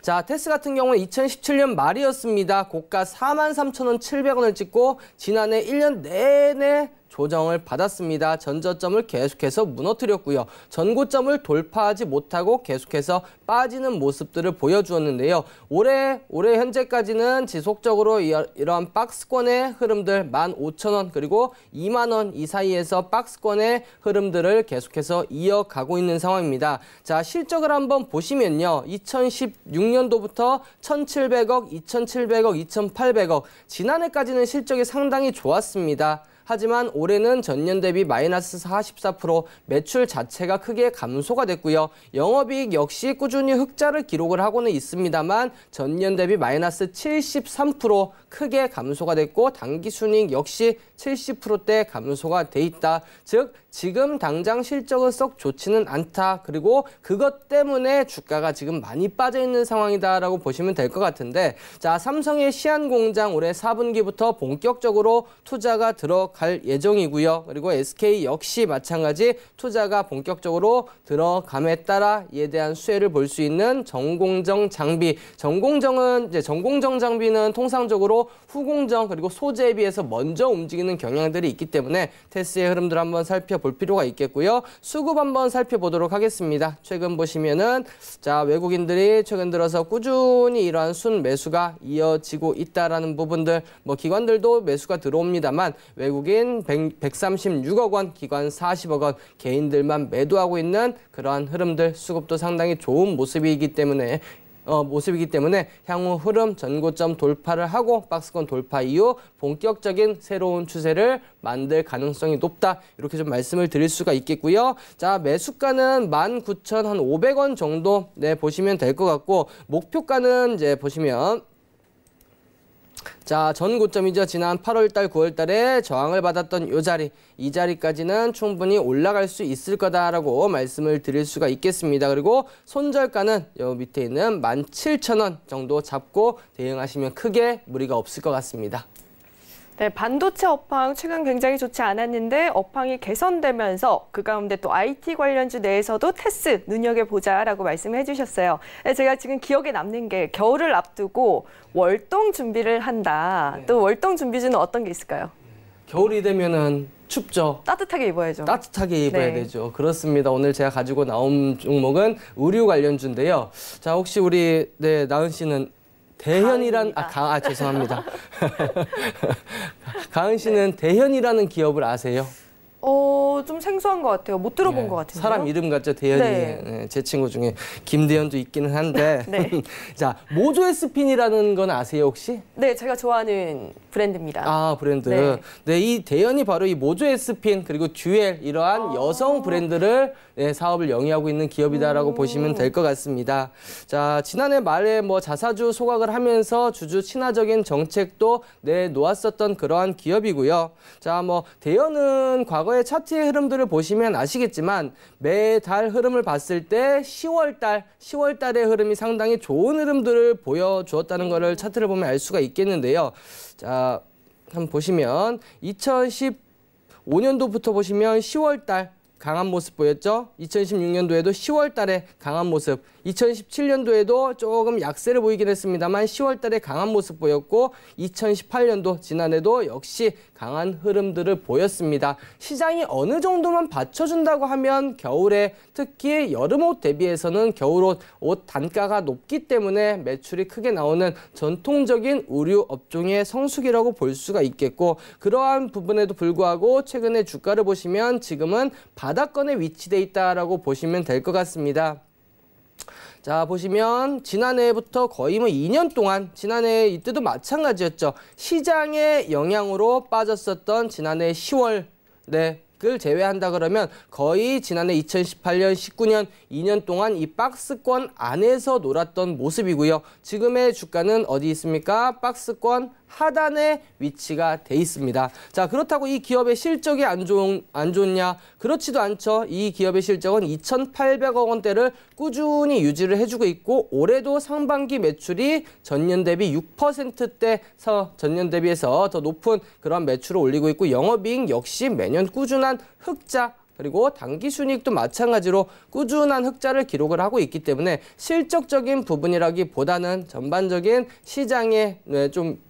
자, 테스 같은 경우는 2017년 말이었습니다. 고가 43,700원을 찍고 지난해 1년 내내 조정을 받았습니다. 전저점을 계속해서 무너뜨렸고요. 전고점을 돌파하지 못하고 계속해서 빠지는 모습들을 보여주었는데요. 올해 현재까지는 지속적으로 이러한 박스권의 흐름들 15,000원 그리고 2만 원 이 사이에서 박스권의 흐름들을 계속해서 이어가고 있는 상황입니다. 자, 실적을 한번 보시면요. 2016년도부터 1,700억, 2,700억, 2,800억 지난해까지는 실적이 상당히 좋았습니다. 하지만 올해는 전년 대비 마이너스 44%, 매출 자체가 크게 감소가 됐고요. 영업이익 역시 꾸준히 흑자를 기록을 하고는 있습니다만 전년 대비 마이너스 73% 크게 감소가 됐고 당기순이익 역시 70%대 감소가 돼 있다. 즉 지금 당장 실적은 썩 좋지는 않다. 그리고 그것 때문에 주가가 지금 많이 빠져 있는 상황이다라고 보시면 될 것 같은데, 자, 삼성의 시안 공장 올해 4분기부터 본격적으로 투자가 들어갈 예정이고요. 그리고 SK 역시 마찬가지 투자가 본격적으로 들어감에 따라 이에 대한 수혜를 볼 수 있는 전공정 장비. 전공정 장비는 통상적으로 후공정 그리고 소재에 비해서 먼저 움직이는 경향들이 있기 때문에 테스의 흐름들 한번 살펴볼 필요가 있겠고요. 수급 한번 살펴보도록 하겠습니다. 최근 보시면은 자, 외국인들이 최근 들어서 꾸준히 이러한 순 매수가 이어지고 있다라는 부분들, 뭐 기관들도 매수가 들어옵니다만 외국인 136억 원, 기관 40억 원, 개인들만 매도하고 있는 그러한 흐름들, 수급도 상당히 좋은 모습이기 때문에 향후 흐름 전고점 돌파를 하고 박스권 돌파 이후 본격적인 새로운 추세를 만들 가능성이 높다. 이렇게 좀 말씀을 드릴 수가 있겠고요. 자, 매수가는 19,500원 정도 보시면 될 것 같고, 목표가는 이제 보시면 자, 전 고점이죠. 지난 8월달, 9월달에 저항을 받았던 이 자리까지는 충분히 올라갈 수 있을 거다라고 말씀을 드릴 수가 있겠습니다. 그리고 손절가는 요 밑에 있는 17,000원 정도 잡고 대응하시면 크게 무리가 없을 것 같습니다. 네, 반도체 업황 최근 굉장히 좋지 않았는데 업황이 개선되면서 그 가운데 또 IT 관련주 내에서도 테스 눈여겨보자라고 말씀을 해주셨어요. 네, 제가 지금 기억에 남는 게 겨울을 앞두고 월동 준비를 한다. 또 월동 준비주는 어떤 게 있을까요? 겨울이 되면은 춥죠. 따뜻하게 입어야죠. 따뜻하게 입어야 되죠. 그렇습니다. 오늘 제가 가지고 나온 종목은 의류 관련주인데요. 자, 혹시 우리 나은 씨는 대현이란 죄송합니다. 가은 씨는 대현이라는 기업을 아세요? 좀 생소한 것 같아요. 못 들어본 것 같은데요. 사람 이름 같죠, 대현이. 네, 제 친구 중에 김대현도 있기는 한데. 네. 자, 모조에스핀이라는 건 아세요, 혹시? 네, 제가 좋아하는 브랜드입니다. 아, 브랜드. 네, 이 대현이 바로 이 모조에스핀 그리고 듀엘 이러한 여성 브랜드를 사업을 영위하고 있는 기업이다라고 보시면 될 것 같습니다. 자, 지난해 말에 뭐 자사주 소각을 하면서 주주 친화적인 정책도 내놓았었던 그러한 기업이고요. 자, 뭐 대현은 과거의 차트의 흐름들을 보시면 아시겠지만 매달 흐름을 봤을 때 10월달의 흐름이 상당히 좋은 흐름들을 보여주었다는 것을 차트를 보면 알 수가 있겠는데요. 자, 한번 보시면 2015년도부터 보시면 10월달 강한 모습 보였죠? 2016년도에도 10월 달에 강한 모습, 2017년도에도 조금 약세를 보이긴 했습니다만 10월 달에 강한 모습 보였고 2018년도 지난해도 역시 강한 흐름들을 보였습니다. 시장이 어느 정도만 받쳐준다고 하면 겨울에 특히 여름옷 대비해서는 겨울옷 단가가 높기 때문에 매출이 크게 나오는 전통적인 의류 업종의 성수기라고 볼 수가 있겠고, 그러한 부분에도 불구하고 최근에 주가를 보시면 지금은 바닥권에 위치돼 있다라고 보시면 될 것 같습니다. 자, 보시면 지난해부터 거의 뭐 2년 동안, 지난해 이때도 마찬가지였죠. 시장의 영향으로 빠졌었던 지난해 10월, 을 제외한다 그러면 거의 지난해 2018년, 19년, 2년 동안 이 박스권 안에서 놀았던 모습이고요. 지금의 주가는 어디 있습니까? 박스권 하단에 위치가 돼 있습니다. 자, 그렇다고 이 기업의 실적이 안 좋냐? 그렇지도 않죠. 이 기업의 실적은 2,800억 원대를 꾸준히 유지를 해주고 있고 올해도 상반기 매출이 전년 대비 6%대에서 전년 대비해서 더 높은 그런 매출을 올리고 있고 영업이익 역시 매년 꾸준한 흑자 그리고 당기순이익도 마찬가지로 꾸준한 흑자를 기록을 하고 있기 때문에 실적적인 부분이라기보다는 전반적인 시장에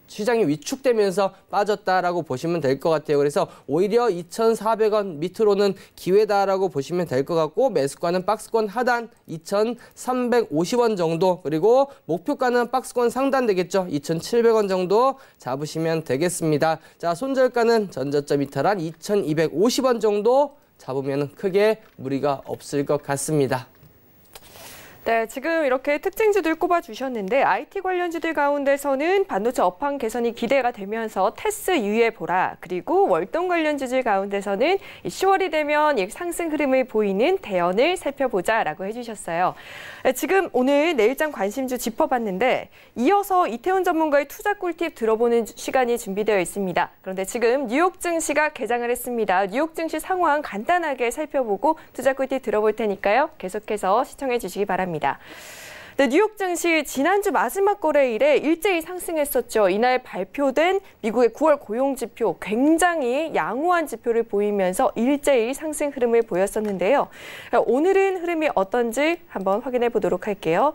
시장이 위축되면서 빠졌다라고 보시면 될 것 같아요. 그래서 오히려 2,400원 밑으로는 기회다라고 보시면 될 것 같고 매수가는 박스권 하단 2,350원 정도 그리고 목표가는 박스권 상단 되겠죠. 2,700원 정도 잡으시면 되겠습니다. 자, 손절가는 전저점 이탈한 2,250원 정도 잡으면 크게 무리가 없을 것 같습니다. 네, 지금 이렇게 특징주들 꼽아주셨는데 IT 관련주들 가운데서는 반도체 업황 개선이 기대가 되면서 테스 유예 보라 그리고 월동 관련주들 가운데서는 10월이 되면 상승 흐름을 보이는 대연을 살펴보자라고 해주셨어요. 지금 오늘 내일장 관심주 짚어봤는데 이어서 이태훈 전문가의 투자 꿀팁 들어보는 시간이 준비되어 있습니다. 그런데 지금 뉴욕 증시가 개장을 했습니다. 뉴욕 증시 상황 간단하게 살펴보고 투자 꿀팁 들어볼 테니까요. 계속해서 시청해 주시기 바랍니다. 네, 뉴욕 증시 지난주 마지막 거래일에 일제히 상승했었죠. 이날 발표된 미국의 9월 고용지표 굉장히 양호한 지표를 보이면서 일제히 상승 흐름을 보였었는데요. 오늘은 흐름이 어떤지 한번 확인해 보도록 할게요.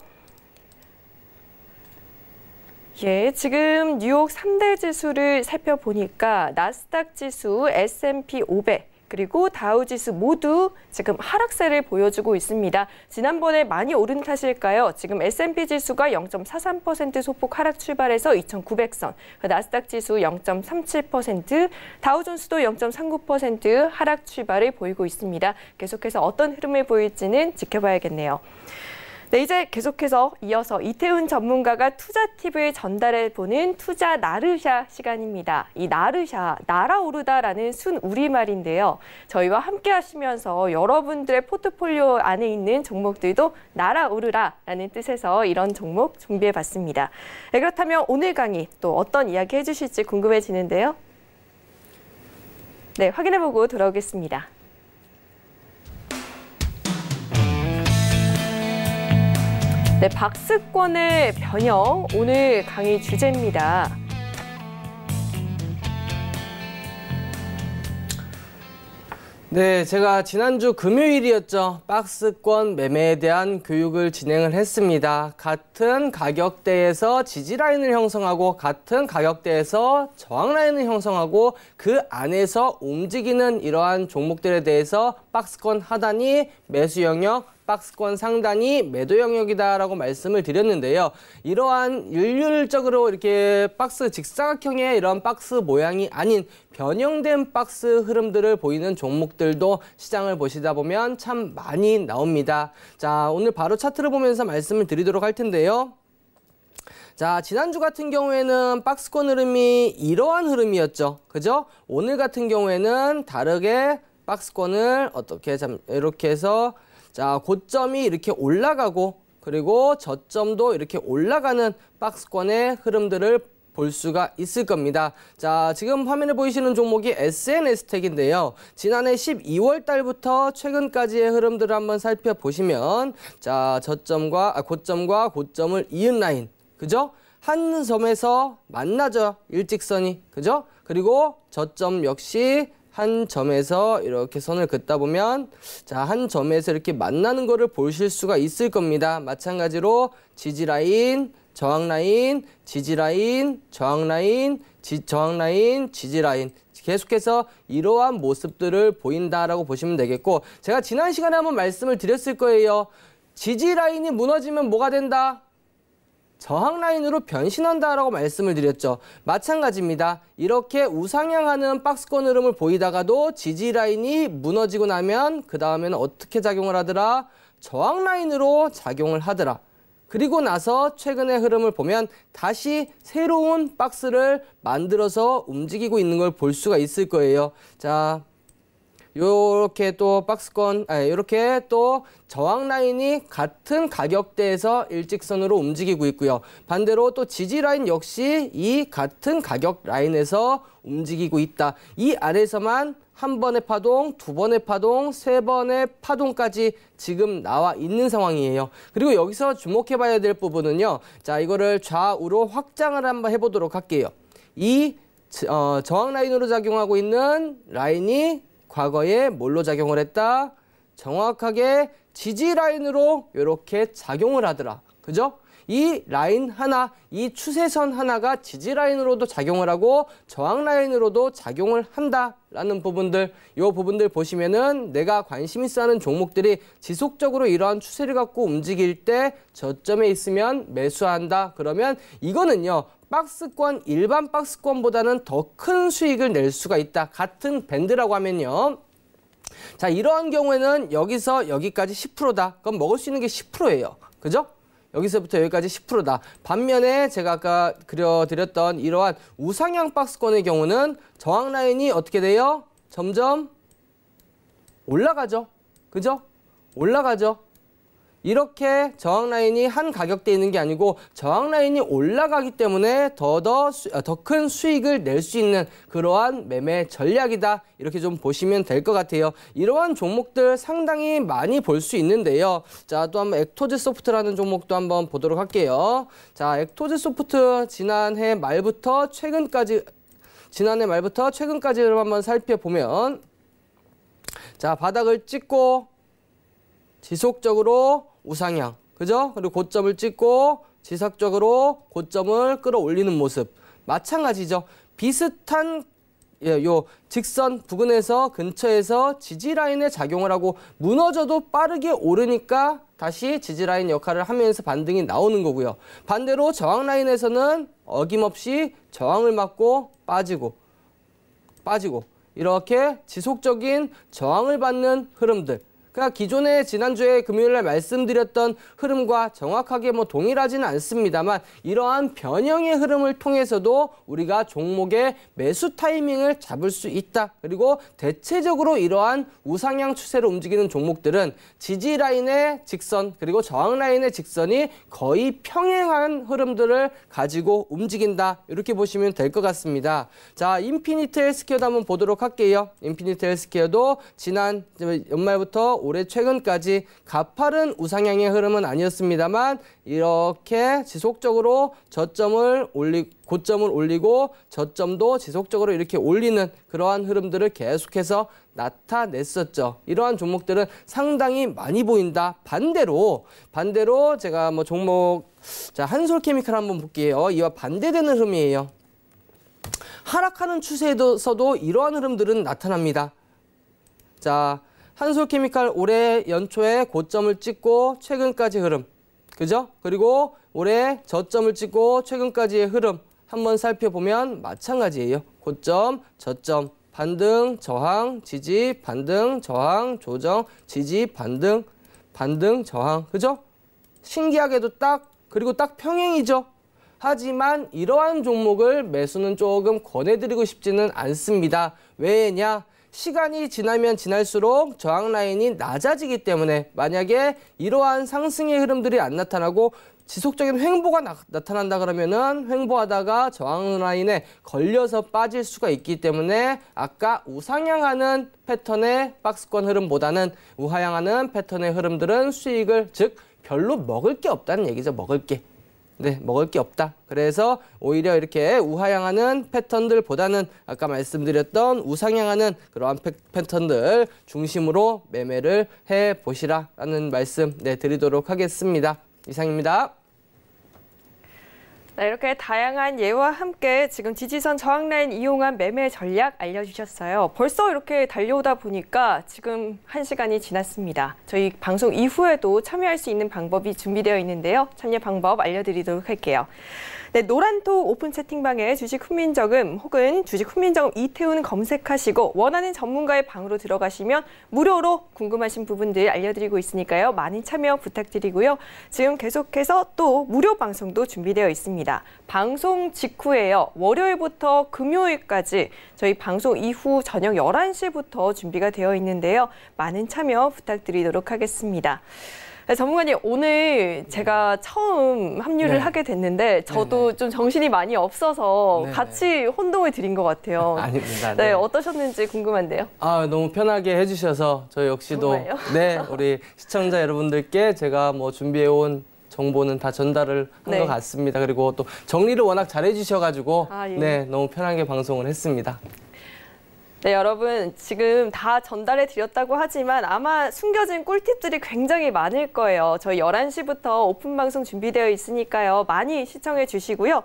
예, 지금 뉴욕 3대 지수를 살펴보니까 나스닥 지수, S&P 500, 그리고 다우지수 모두 지금 하락세를 보여주고 있습니다. 지난번에 많이 오른 탓일까요? 지금 S&P 지수가 0.43% 소폭 하락 출발해서 2,900선, 나스닥 지수 0.37%, 다우존스도 0.39% 하락 출발을 보이고 있습니다. 계속해서 어떤 흐름을 보일지는 지켜봐야겠네요. 네, 이제 계속해서 이어서 이태훈 전문가가 투자 팁을 전달해보는 투자 나르샤 시간입니다. 이 나르샤, 날아오르다라는 순 우리말인데요. 저희와 함께 하시면서 여러분들의 포트폴리오 안에 있는 종목들도 날아오르라라는 뜻에서 이런 종목 준비해봤습니다. 네, 그렇다면 오늘 강의 또 어떤 이야기 해주실지 궁금해지는데요. 네, 확인해보고 돌아오겠습니다. 네, 박스권의 변형, 오늘 강의 주제입니다. 네, 제가 지난주 금요일이었죠. 박스권 매매에 대한 교육을 진행을 했습니다. 같은 가격대에서 지지라인을 형성하고 같은 가격대에서 저항라인을 형성하고 그 안에서 움직이는 이러한 종목들에 대해서 박스권 하단이 매수 영역, 박스권 상단이 매도 영역이다라고 말씀을 드렸는데요. 이러한 일률적으로 이렇게 박스 직사각형의 이런 박스 모양이 아닌 변형된 박스 흐름들을 보이는 종목들도 시장을 보시다 보면 참 많이 나옵니다. 자, 오늘 바로 차트를 보면서 말씀을 드리도록 할 텐데요. 자, 지난주 같은 경우에는 박스권 흐름이 이러한 흐름이었죠. 그죠? 오늘 같은 경우에는 다르게 박스권을 어떻게 이렇게 해서 자, 고점이 이렇게 올라가고 그리고 저점도 이렇게 올라가는 박스권의 흐름들을 볼 수가 있을 겁니다. 자, 지금 화면에 보이시는 종목이 SNS텍인데요. 지난해 12월 달부터 최근까지의 흐름들을 한번 살펴보시면 자, 고점과 고점을 이은 라인, 그죠? 한 점에서 만나죠. 일직선이, 그죠? 그리고 저점 역시 한 점에서 이렇게 선을 긋다 보면 자, 한 점에서 이렇게 만나는 거를 보실 수가 있을 겁니다. 마찬가지로 지지라인, 저항라인, 지지라인, 저항라인, 저항라인, 지지라인 계속해서 이러한 모습들을 보인다라고 보시면 되겠고 제가 지난 시간에 한번 말씀을 드렸을 거예요. 지지라인이 무너지면 뭐가 된다? 저항라인으로 변신한다라고 말씀을 드렸죠. 마찬가지입니다. 이렇게 우상향하는 박스권 흐름을 보이다가도 지지라인이 무너지고 나면 그 다음에는 어떻게 작용을 하더라? 저항라인으로 작용을 하더라. 그리고 나서 최근의 흐름을 보면 다시 새로운 박스를 만들어서 움직이고 있는 걸 볼 수가 있을 거예요. 자, 요렇게 또 박스권, 이렇게 또 저항 라인이 같은 가격대에서 일직선으로 움직이고 있고요. 반대로 또 지지 라인 역시 이 같은 가격 라인에서 움직이고 있다. 이 아래에서만 한 번의 파동, 두 번의 파동, 세 번의 파동까지 지금 나와 있는 상황이에요. 그리고 여기서 주목해 봐야 될 부분은요. 자, 이거를 좌우로 확장을 한번 해보도록 할게요. 이 저항 라인으로 작용하고 있는 라인이 과거에 뭘로 작용을 했다? 정확하게 지지 라인으로 이렇게 작용을 하더라. 그죠? 이 라인 하나, 이 추세선 하나가 지지 라인으로도 작용을 하고 저항 라인으로도 작용을 한다라는 부분들, 이 부분들 보시면은 내가 관심 있어 하는 종목들이 지속적으로 이러한 추세를 갖고 움직일 때 저점에 있으면 매수한다. 그러면 이거는요. 박스권, 일반 박스권보다는 더 큰 수익을 낼 수가 있다. 같은 밴드라고 하면요. 자, 이러한 경우에는 여기서 여기까지 10%다. 그럼 먹을 수 있는 게 10%예요. 그죠? 여기서부터 여기까지 10%다. 반면에 제가 아까 그려드렸던 이러한 우상향 박스권의 경우는 저항 라인이 어떻게 돼요? 점점 올라가죠. 그죠? 올라가죠. 이렇게 저항 라인이 한 가격대에 있는 게 아니고 저항 라인이 올라가기 때문에 더 큰 수익을 낼 수 있는 그러한 매매 전략이다. 이렇게 좀 보시면 될 것 같아요. 이러한 종목들 상당히 많이 볼 수 있는데요. 자, 또 한번 액토즈 소프트라는 종목도 한번 보도록 할게요. 자, 액토즈 소프트 지난해 말부터 최근까지를 한번 살펴보면 자, 바닥을 찍고 지속적으로 우상향, 그죠? 그리고 고점을 찍고 지속적으로 고점을 끌어올리는 모습. 마찬가지죠. 비슷한 요 직선 부근에서 근처에서 지지라인에 작용을 하고 무너져도 빠르게 오르니까 다시 지지라인 역할을 하면서 반등이 나오는 거고요. 반대로 저항라인에서는 어김없이 저항을 맞고 빠지고 이렇게 지속적인 저항을 받는 흐름들. 그러니까 기존에 지난주에 금요일날 말씀드렸던 흐름과 정확하게 동일하지는 않습니다만 이러한 변형의 흐름을 통해서도 우리가 종목의 매수 타이밍을 잡을 수 있다. 그리고 대체적으로 이러한 우상향 추세로 움직이는 종목들은 지지 라인의 직선 그리고 저항 라인의 직선이 거의 평행한 흐름들을 가지고 움직인다. 이렇게 보시면 될 것 같습니다. 자, 인피니트 헬스케어도 한번 보도록 할게요. 인피니트 헬스케어도 지난 연말부터 올해 최근까지 가파른 우상향의 흐름은 아니었습니다만 이렇게 지속적으로 고점을 올리고 저점도 지속적으로 이렇게 올리는 그러한 흐름들을 계속해서 나타냈었죠. 이러한 종목들은 상당히 많이 보인다. 반대로 제가 종목 한솔케미칼 한번 볼게요. 이와 반대되는 흐름이에요. 하락하는 추세에서도 이러한 흐름들은 나타납니다. 자, 한솔케미칼 올해 연초에 고점을 찍고 최근까지 흐름, 그죠? 그리고 올해 저점을 찍고 최근까지의 흐름 한번 살펴보면 마찬가지예요. 고점, 저점, 반등, 저항, 지지, 반등, 저항, 조정, 지지, 반등, 저항, 그죠? 신기하게도 그리고 딱 평행이죠. 하지만 이러한 종목을 매수는 조금 권해드리고 싶지는 않습니다. 왜냐? 시간이 지나면 지날수록 저항 라인이 낮아지기 때문에 만약에 이러한 상승의 흐름들이 안 나타나고 지속적인 횡보가 나타난다 그러면은 횡보하다가 저항 라인에 걸려서 빠질 수가 있기 때문에 아까 우상향하는 패턴의 박스권 흐름보다는 우하향하는 패턴의 흐름들은 수익을 즉 별로 먹을 게 없다는 얘기죠. 먹을 게 없다. 그래서 오히려 이렇게 우하향하는 패턴들보다는 아까 말씀드렸던 우상향하는 그러한 패턴들 중심으로 매매를 해보시라라는 말씀 드리도록 하겠습니다. 이상입니다. 네, 이렇게 다양한 예와 함께 지금 지지선 저항라인 이용한 매매 전략 알려주셨어요. 벌써 이렇게 달려오다 보니까 지금 1시간이 지났습니다. 저희 방송 이후에도 참여할 수 있는 방법이 준비되어 있는데요. 참여 방법 알려드리도록 할게요. 네, 노란톡 오픈 채팅방에 주식 훈민정음 혹은 주식 훈민정음 이태훈 검색하시고 원하는 전문가의 방으로 들어가시면 무료로 궁금하신 부분들 알려드리고 있으니까요. 많은 참여 부탁드리고요. 지금 계속해서 또 무료 방송도 준비되어 있습니다. 방송 직후에요. 월요일부터 금요일까지 저희 방송 이후 저녁 11시부터 준비가 되어 있는데요. 많은 참여 부탁드리도록 하겠습니다. 네, 전문가님, 오늘 제가 처음 합류를 네. 하게 됐는데 저도 네네. 좀 정신이 많이 없어서 네네. 같이 혼동을 드린 것 같아요. 아닙니다. 네, 어떠셨는지 궁금한데요. 너무 편하게 해주셔서 저 역시도 정말요? 네, 우리 시청자 여러분들께 제가 뭐 준비해온 정보는 다 전달을 한 네. 것 같습니다. 그리고 또 정리를 워낙 잘해주셔가지고 예. 네, 너무 편하게 방송을 했습니다. 네, 여러분 지금 다 전달해 드렸다고 하지만 아마 숨겨진 꿀팁들이 굉장히 많을 거예요. 저희 11시부터 오픈 방송 준비되어 있으니까요. 많이 시청해 주시고요.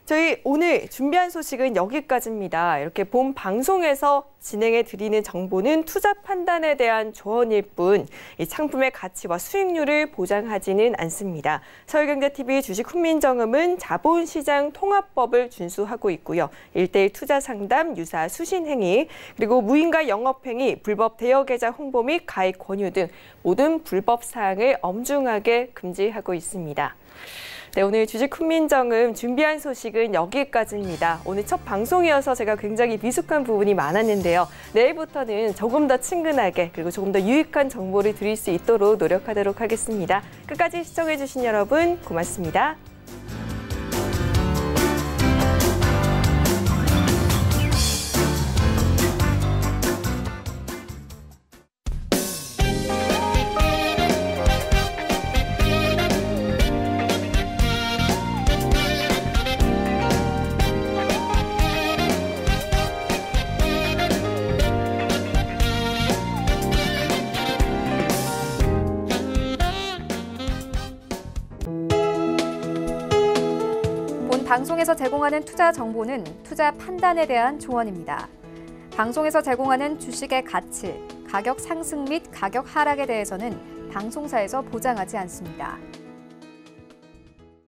저희 오늘 준비한 소식은 여기까지입니다. 이렇게 본 방송에서 진행해 드리는 정보는 투자 판단에 대한 조언일 뿐 이 상품의 가치와 수익률을 보장하지는 않습니다. 서울경제TV 주식 훈민정음은 자본시장 통합법을 준수하고 있고요. 1:1 투자 상담, 유사 수신 행위, 그리고 무인가 영업행위, 불법 대여계좌 홍보 및 가입 권유 등 모든 불법 사항을 엄중하게 금지하고 있습니다. 네, 오늘 주식 훈민정음 준비한 소식은 여기까지입니다. 오늘 첫 방송이어서 제가 굉장히 미숙한 부분이 많았는데요. 내일부터는 조금 더 친근하게 그리고 조금 더 유익한 정보를 드릴 수 있도록 노력하도록 하겠습니다. 끝까지 시청해주신 여러분 고맙습니다. 방송에서 제공하는 투자 정보는 투자 판단에 대한 조언입니다. 방송에서 제공하는 주식의 가치, 가격 상승 및 가격 하락에 대해서는 방송사에서 보장하지 않습니다.